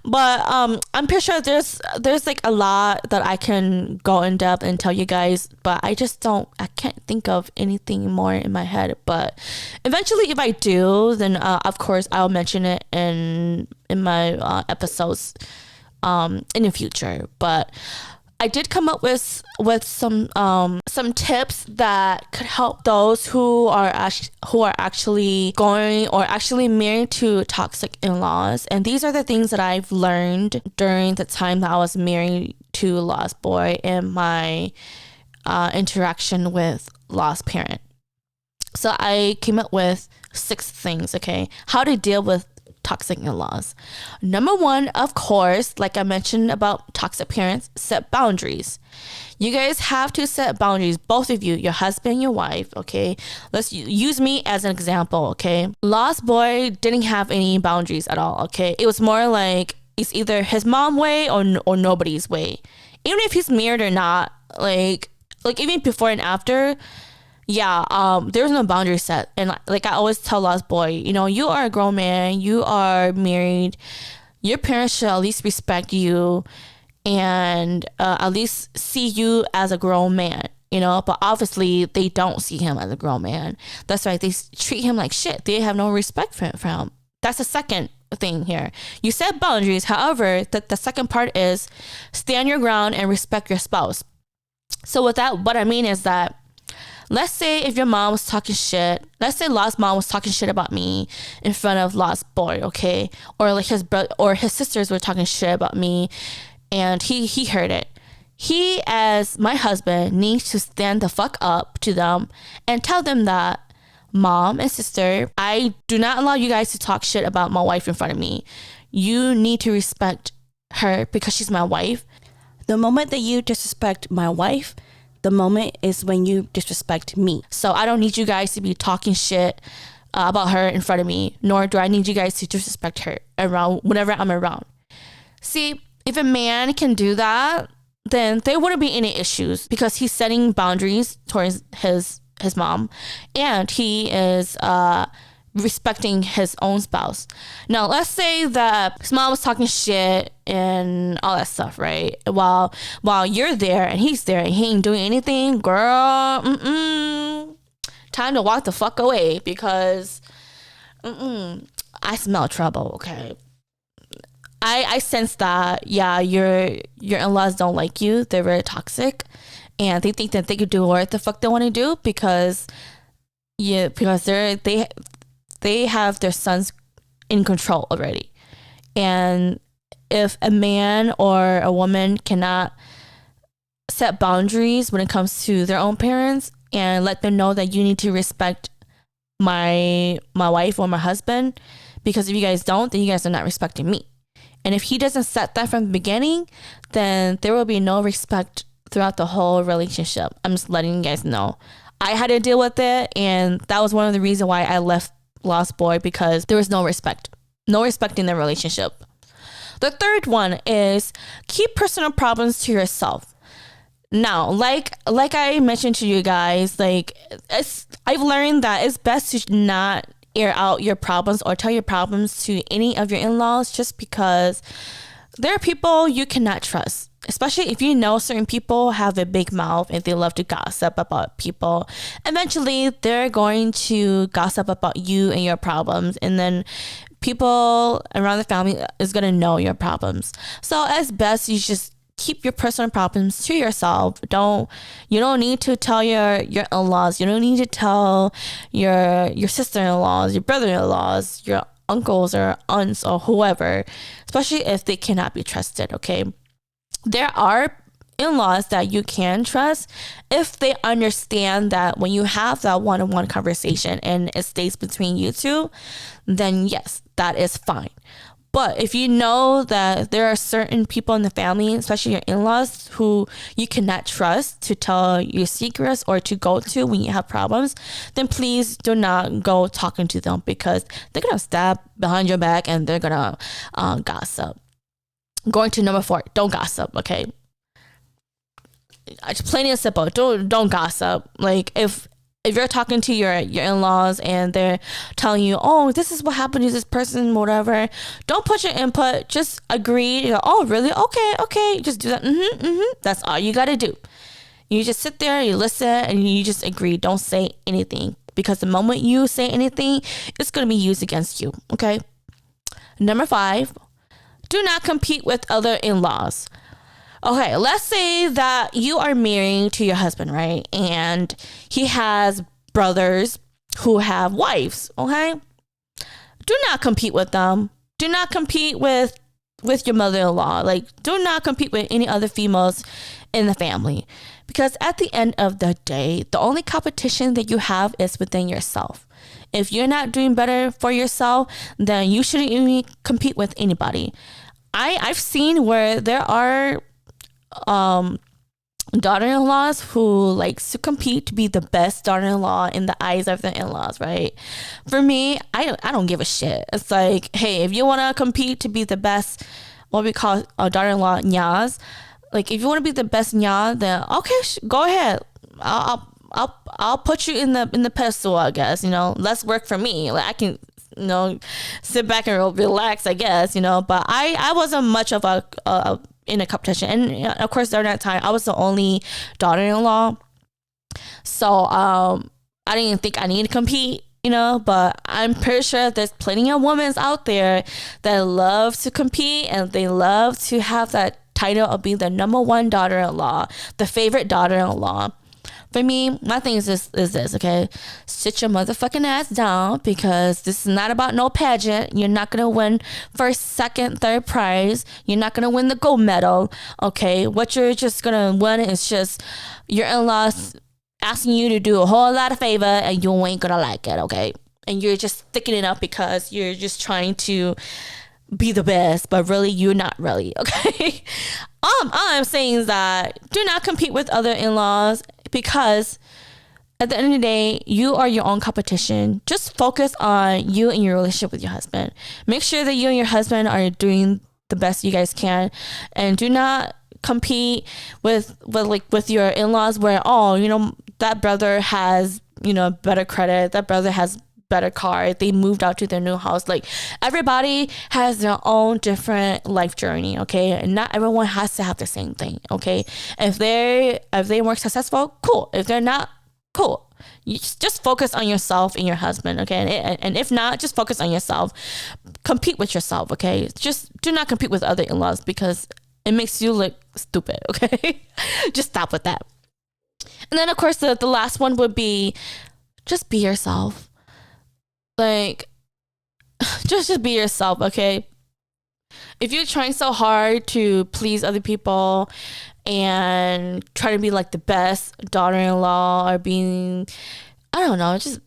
But I'm pretty sure there's like a lot that I can go in depth and tell you guys, but I can't think of anything more in my head. But eventually, if I do, then of course I'll mention it in my episodes in the future. But I did come up with some tips that could help those who are actually going or actually married to toxic in-laws. And these are the things that I've learned during the time that I was married to a lost boy and my interaction with lost parent. So I came up with 6 things, okay? How to deal with toxic in-laws. Number 1, of course, like I mentioned about toxic parents, set boundaries. You guys have to set boundaries, both of you, your husband, your wife, okay? Let's use me as an example, okay? Lost boy didn't have any boundaries at all, okay? It was more like it's either his mom way or nobody's way. Even if he's married or not, like even before and after, yeah, there's no boundary set. And like I always tell lost boy, you know, you are a grown man, you are married, your parents should at least respect you and at least see you as a grown man, you know. But obviously they don't see him as a grown man. That's right, they treat him like shit. They have no respect for him. That's the second thing here. You set boundaries. However, the second part is stand your ground and respect your spouse. So with that, what I mean is that, let's say if your mom was talking shit, let's say Law's mom was talking shit about me in front of Law's boy, okay? Or like his brother or his sisters were talking shit about me, and he heard it. He, as my husband, needs to stand the fuck up to them and tell them that, mom and sister, I do not allow you guys to talk shit about my wife in front of me. You need to respect her because she's my wife. The moment that you disrespect my wife, the moment is when you disrespect me. So I don't need you guys to be talking shit about her in front of me, nor do I need you guys to disrespect her around whenever I'm around. See, if a man can do that, then there wouldn't be any issues because he's setting boundaries towards his mom, and he is respecting his own spouse. Now, let's say that his mom was talking shit and all that stuff, right? While you're there and he's there and he ain't doing anything, girl, time to walk the fuck away because I smell trouble, okay? I sense that, yeah, your in-laws don't like you. They're very toxic. And they think that they could do what the fuck they want to do because they have their sons in control already. And if a man or a woman cannot set boundaries when it comes to their own parents and let them know that you need to respect my wife or my husband, because if you guys don't, then you guys are not respecting me. And if he doesn't set that from the beginning, then there will be no respect throughout the whole relationship. I'm just letting you guys know. I had to deal with it, and that was one of the reasons why I left Lost Boy, because there was no respect in the relationship. The third one is keep personal problems to yourself. Now, like I mentioned to you guys, I've learned that it's best to not air out your problems or tell your problems to any of your in-laws, just because there are people you cannot trust, especially if you know certain people have a big mouth and they love to gossip about people. Eventually, they're going to gossip about you and your problems, and then people around the family is going to know your problems. So as best, you just keep your personal problems to yourself. You don't need to tell your in-laws. You don't need to tell your sister-in-laws, your brother-in-laws, your uncles or aunts or whoever, especially if they cannot be trusted, okay? There are in-laws that you can trust if they understand that when you have that one-on-one conversation and it stays between you two, then yes, that is fine. But if you know that there are certain people in the family, especially your in-laws, who you cannot trust to tell your secrets or to go to when you have problems, then please do not go talking to them, because they're going to stab behind your back and they're going to gossip. Going to number 4, don't gossip, okay? It's plain and simple. Don't gossip. Like, if you're talking to your in-laws and they're telling you, oh, this is what happened to this person, whatever, don't put your input. Just agree. You go, oh, really? Okay. Just do that. That's all you got to do. You just sit there, you listen, and you just agree. Don't say anything, because the moment you say anything, it's going to be used against you. Okay. Number 5, do not compete with other in-laws. Okay, let's say that you are married to your husband, right? And he has brothers who have wives, okay? Do not compete with them. Do not compete with your mother-in-law. Like, do not compete with any other females in the family. Because at the end of the day, the only competition that you have is within yourself. If you're not doing better for yourself, then you shouldn't even compete with anybody. I've seen where there are daughter-in-laws who likes to compete to be the best daughter-in-law in the eyes of the in-laws, right? For me, I don't give a shit. It's like, hey, if you want to compete to be the best, what we call a daughter-in-law nyas, like, if you want to be the best nya, then okay, go ahead. I'll put you in the pedestal, I guess. Less work for me. Like, I can sit back and relax, I guess. But I wasn't much of a in a competition, and of course during that time I was the only daughter-in-law, so I didn't think I needed to compete, but I'm pretty sure there's plenty of women out there that love to compete and they love to have that title of being the number one daughter-in-law, the favorite daughter-in-law. For me, my thing is this, okay? Sit your motherfucking ass down, because this is not about no pageant. You're not going to win first, second, third prize. You're not going to win the gold medal, okay? What you're just going to win is just your in-laws asking you to do a whole lot of favor, and you ain't going to like it, okay? And you're just sticking it up because you're just trying to be the best, but really you're not really, okay? All I'm saying is that do not compete with other in-laws, because at the end of the day, you are your own competition. Just focus on you and your relationship with your husband. Make sure that you and your husband are doing the best you guys can, and do not compete with your in-laws where, oh, you know, that brother has, you know, better credit, that brother has better car, they moved out to their new house. Like, everybody has their own different life journey, okay? And not everyone has to have the same thing, okay? If they weren't successful, cool. If they're not, cool. You just focus on yourself and your husband, okay? And if not, just focus on yourself. Compete with yourself, okay? Just do not compete with other in-laws, because it makes you look stupid, okay? Just stop with that. And then, of course, the last one would be just be yourself. Like, just be yourself, okay? If you're trying so hard to please other people and try to be like the best daughter-in-law, or being, I don't know, just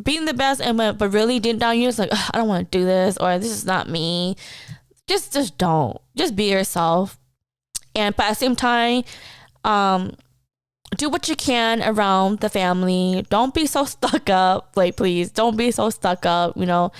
being the best, and but really deep down you're just like, I don't want to do this, or this is not me. Just don't. Just be yourself. But at the same time, do what you can around the family. Don't be so stuck up. Like, please don't be so stuck up, you know.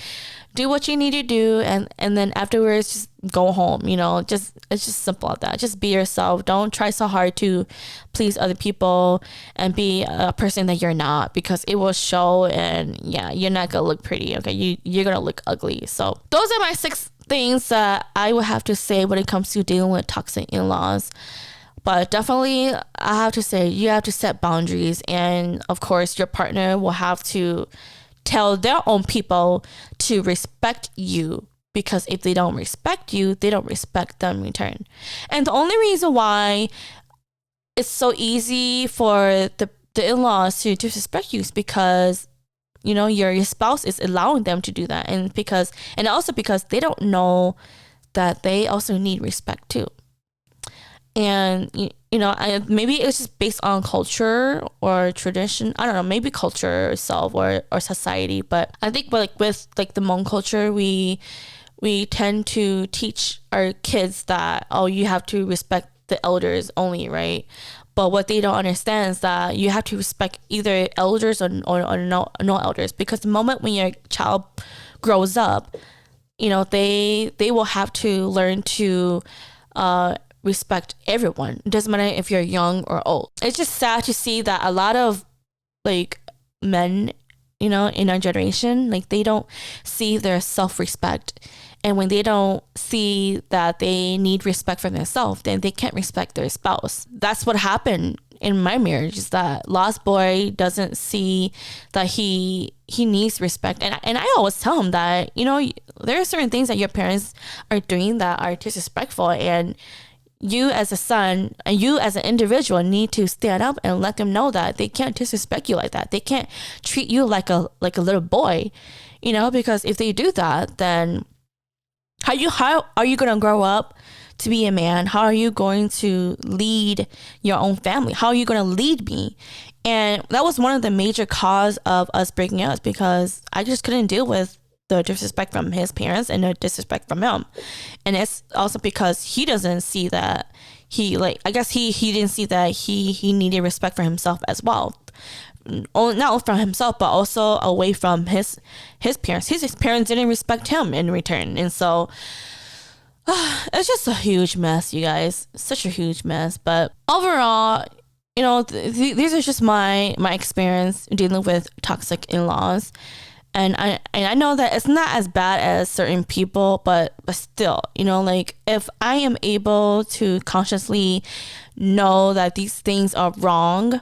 Do what you need to do, and then afterwards just go home, you know. It's just simple like that. Just be yourself. Don't try so hard to please other people and be a person that you're not, because it will show, and yeah, you're not gonna look pretty, okay? You're gonna look ugly. So those are my 6 things that I would have to say when it comes to dealing with toxic in-laws. But definitely, I have to say, you have to set boundaries. And of course, your partner will have to tell their own people to respect you, because if they don't respect you, they don't respect them in return. And the only reason why it's so easy for the in-laws to disrespect you is because, you know, your spouse is allowing them to do that. And also because they don't know that they also need respect too. And, you know, maybe it's just based on culture or tradition. I don't know, maybe culture itself or society. But I think with the Hmong culture, we tend to teach our kids that, oh, you have to respect the elders only, right? But what they don't understand is that you have to respect either elders or no elders. Because the moment when your child grows up, you know, they will have to learn to respect everyone. It doesn't matter if you're young or old. It's just sad to see that a lot of like men, you know, in our generation, like, they don't see their self-respect. And when they don't see that they need respect for themselves, then they can't respect their spouse. That's what happened in my marriage, is that lost boy doesn't see that he needs respect. And I always tell him that, you know, there are certain things that your parents are doing that are disrespectful, and you as a son and you as an individual need to stand up and let them know that they can't disrespect you like that. They can't treat you like a little boy, you know, because if they do that, then how are you going to grow up to be a man? How are you going to lead your own family? How are you going to lead me? And that was one of the major cause of us breaking up, because I just couldn't deal with the disrespect from his parents and the disrespect from him. And it's also because he doesn't see that he didn't see that he needed respect for himself as well. Not from himself, but also away from his parents. His parents didn't respect him in return. And so it's just a huge mess, you guys. Such a huge mess. But overall, you know, these are just my experience dealing with toxic in-laws. And I know that it's not as bad as certain people, but still, you know, like, if I am able to consciously know that these things are wrong,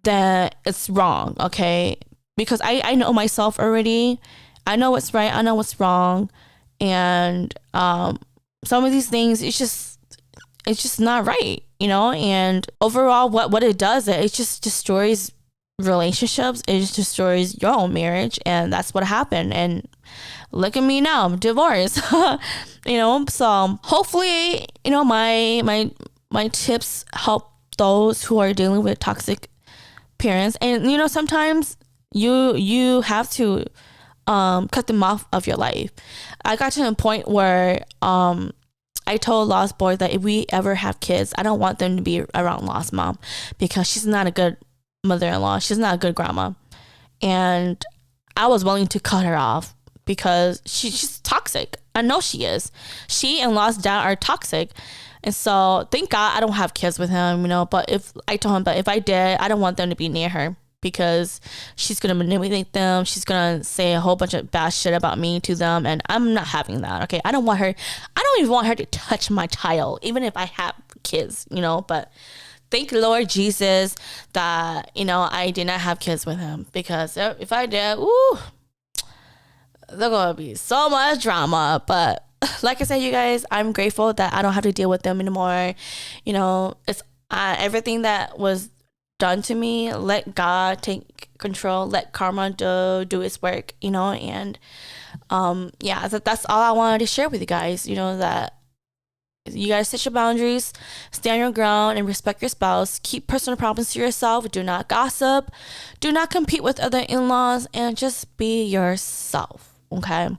then it's wrong, okay? Because I know myself already. I know what's right. I know what's wrong. And some of these things, it's just not right, you know. And overall, what it does, it just destroys relationships. It just destroys your own marriage, and that's what happened. And look at me now, I'm divorced. You know, so hopefully, you know, my tips help those who are dealing with toxic parents. And you know, sometimes you have to cut them off of your life. I got to a point where I told Lost Boy that if we ever have kids, I don't want them to be around Lost Mom, because she's not a good mother-in-law. She's not a good grandma. And I was willing to cut her off because she's toxic. I know she is. She and Lost Dad are toxic. And so thank God I don't have kids with him, you know. But if I told him, but if I did, I don't want them to be near her, because she's going to manipulate them. She's going to say a whole bunch of bad shit about me to them. And I'm not having that. Okay. I don't even want her to touch my child, even if I have kids, you know. But thank Lord Jesus that, you know, I did not have kids with him, because if I did, ooh, there's going to be so much drama. But like I said, you guys, I'm grateful that I don't have to deal with them anymore. You know, it's everything that was done to me, let God take control, let karma do its work, you know. And yeah, that's all I wanted to share with you guys, you know, that you guys set your boundaries, stand your ground, and respect your spouse. Keep personal problems to yourself. Do not gossip, do not compete with other in-laws, and just be yourself. Okay.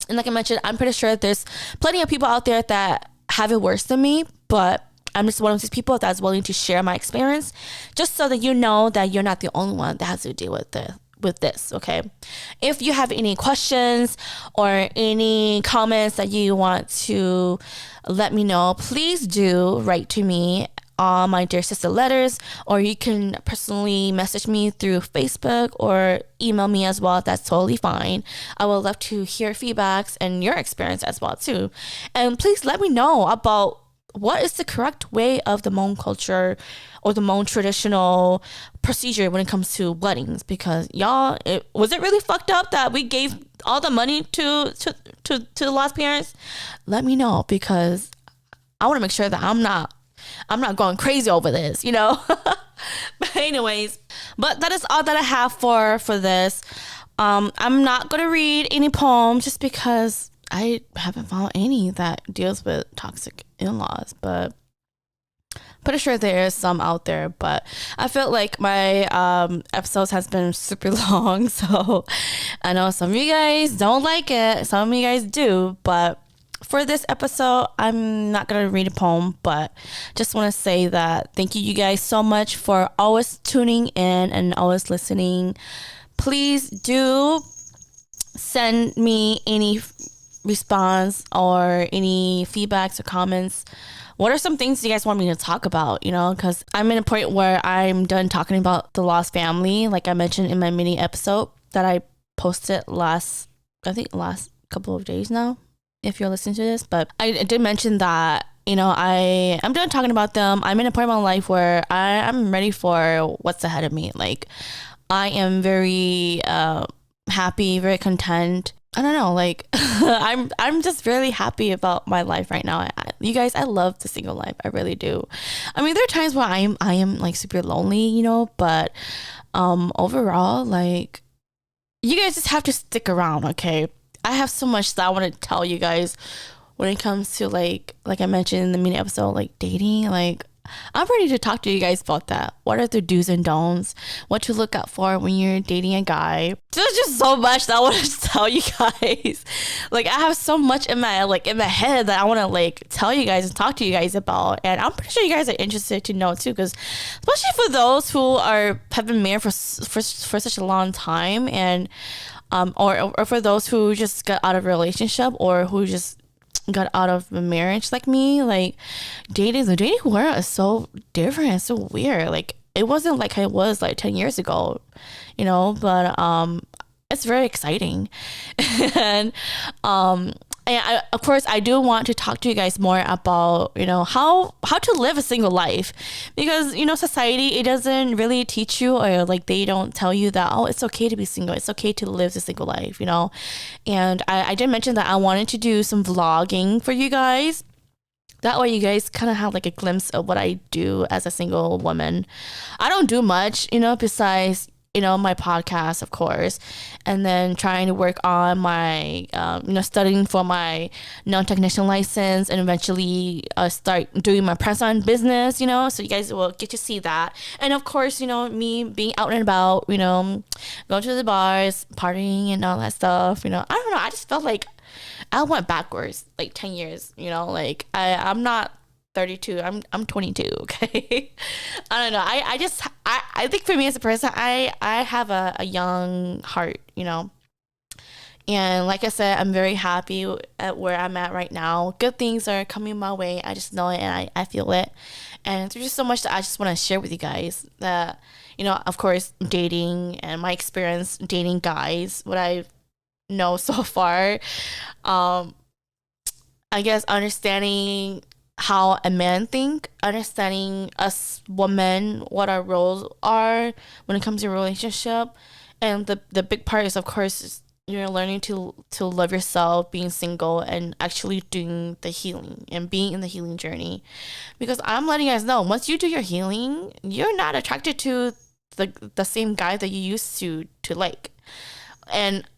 And like I mentioned, I'm pretty sure there's plenty of people out there that have it worse than me, but I'm just one of these people that's willing to share my experience, just so that you know that you're not the only one that has to deal with this. Okay. If you have any questions or any comments that you want to let me know, please do write to me on my Dear Sister letters, or you can personally message me through Facebook or email me as well. That's totally fine. I would love to hear feedbacks and your experience as well too. And please let me know about what is the correct way of the Hmong culture or the Hmong traditional procedure when it comes to weddings, because y'all, was it really fucked up that we gave all the money to the lost parents? Let me know, because I want to make sure that I'm not going crazy over this, you know. But anyways, but that is all that I have for this. I'm not gonna read any poems just because I haven't found any that deals with toxic in-laws, but pretty sure there is some out there. But I feel like my episodes has been super long, so I know some of you guys don't like it, some of you guys do, but for this episode, I'm not going to read a poem, but just want to say that thank you guys so much for always tuning in and always listening. Please do send me any response or any feedbacks or comments. What are some things you guys want me to talk about, you know, because I'm in a point where I'm done talking about the lost family, like I mentioned in my mini episode that I posted last couple of days now, if you're listening to this. But I did mention that, you know, I'm done talking about them. I'm in a point in my life where I'm ready for what's ahead of me. Like, I am very happy, very content. I don't know, like I'm just really happy about my life right now. You guys, I love the single life. I really do. I mean, there are times where I am like super lonely, you know, but overall, like, you guys just have to stick around, okay? I have so much that I want to tell you guys when it comes to like I mentioned in the mini episode, like dating. Like, I'm ready to talk to you guys about that. What are the do's and don'ts? What to look out for when you're dating a guy? There's just so much that I want to tell you guys. Like, I have so much in my head that I want to like tell you guys and talk to you guys about. And I'm pretty sure you guys are interested to know too, because especially for those who have been married for such a long time, and or for those who just got out of a relationship or who just got out of a marriage like me. Like, the dating world is so different. It's so weird. Like, it wasn't like it was like 10 years ago, you know, but it's very exciting. And of course, I do want to talk to you guys more about, you know, how to live a single life, because, you know, society, it doesn't really teach you, or like they don't tell you that, oh, it's okay to be single, it's okay to live a single life, you know. And I did mention that I wanted to do some vlogging for you guys. That way you guys kind of have like a glimpse of what I do as a single woman. I don't do much, besides, my podcast, of course, and then trying to work on my, studying for my non-technician license, and eventually start doing my press-on business, so you guys will get to see that. And of course, me being out and about, going to the bars, partying and all that stuff, I don't know, I just felt like I went backwards like 10 years, like I'm not 32, I'm 22. Okay. I don't know, I think for me as a person, I have a young heart, and like I said, I'm very happy at where I'm at right now. Good things are coming my way. I just know it, and I feel it. And there's just so much that I just want to share with you guys, that of course, dating and my experience dating guys, what I know so far. I guess understanding how a man think, understanding us women, what our roles are when it comes to relationship. And the big part is, of course, is you're learning to love yourself, being single, and actually doing the healing and being in the healing journey. Because I'm letting you guys know, once you do your healing, you're not attracted to the same guy that you used to like. And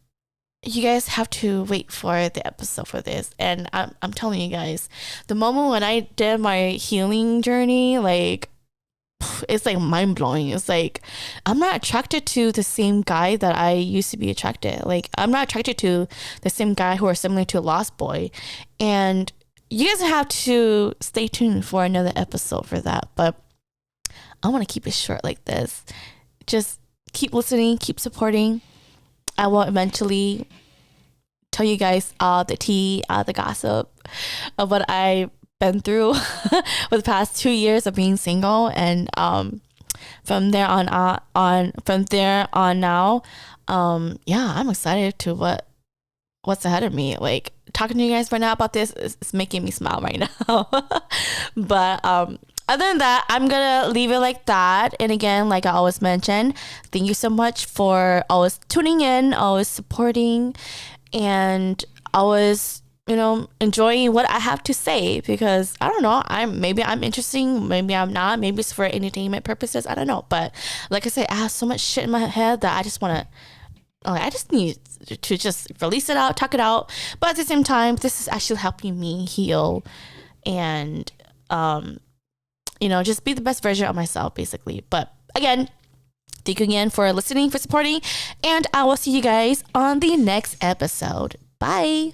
you guys have to wait for the episode for this. And I'm telling you guys, the moment when I did my healing journey, like, it's like mind blowing. It's like, I'm not attracted to the same guy that I used to be attracted. Like, I'm not attracted to the same guy who are similar to a Lost Boy. And you guys have to stay tuned for another episode for that. But I want to keep it short like this. Just keep listening, keep supporting. I will eventually tell you guys all the tea, all the gossip of what I've been through for the past 2 years of being single. And from there on now, I'm excited to what's ahead of me. Like, talking to you guys right now about this is making me smile right now. But other than that, I'm gonna leave it like that. And again, like I always mention, thank you so much for always tuning in, always supporting, and always, enjoying what I have to say. Because I don't know, maybe I'm interesting, maybe I'm not, maybe it's for entertainment purposes, I don't know. But like I said, I have so much shit in my head that I just need to just release it out, talk it out. But at the same time, this is actually helping me heal and just be the best version of myself, basically. But again, thank you again for listening, for supporting, and I will see you guys on the next episode. Bye.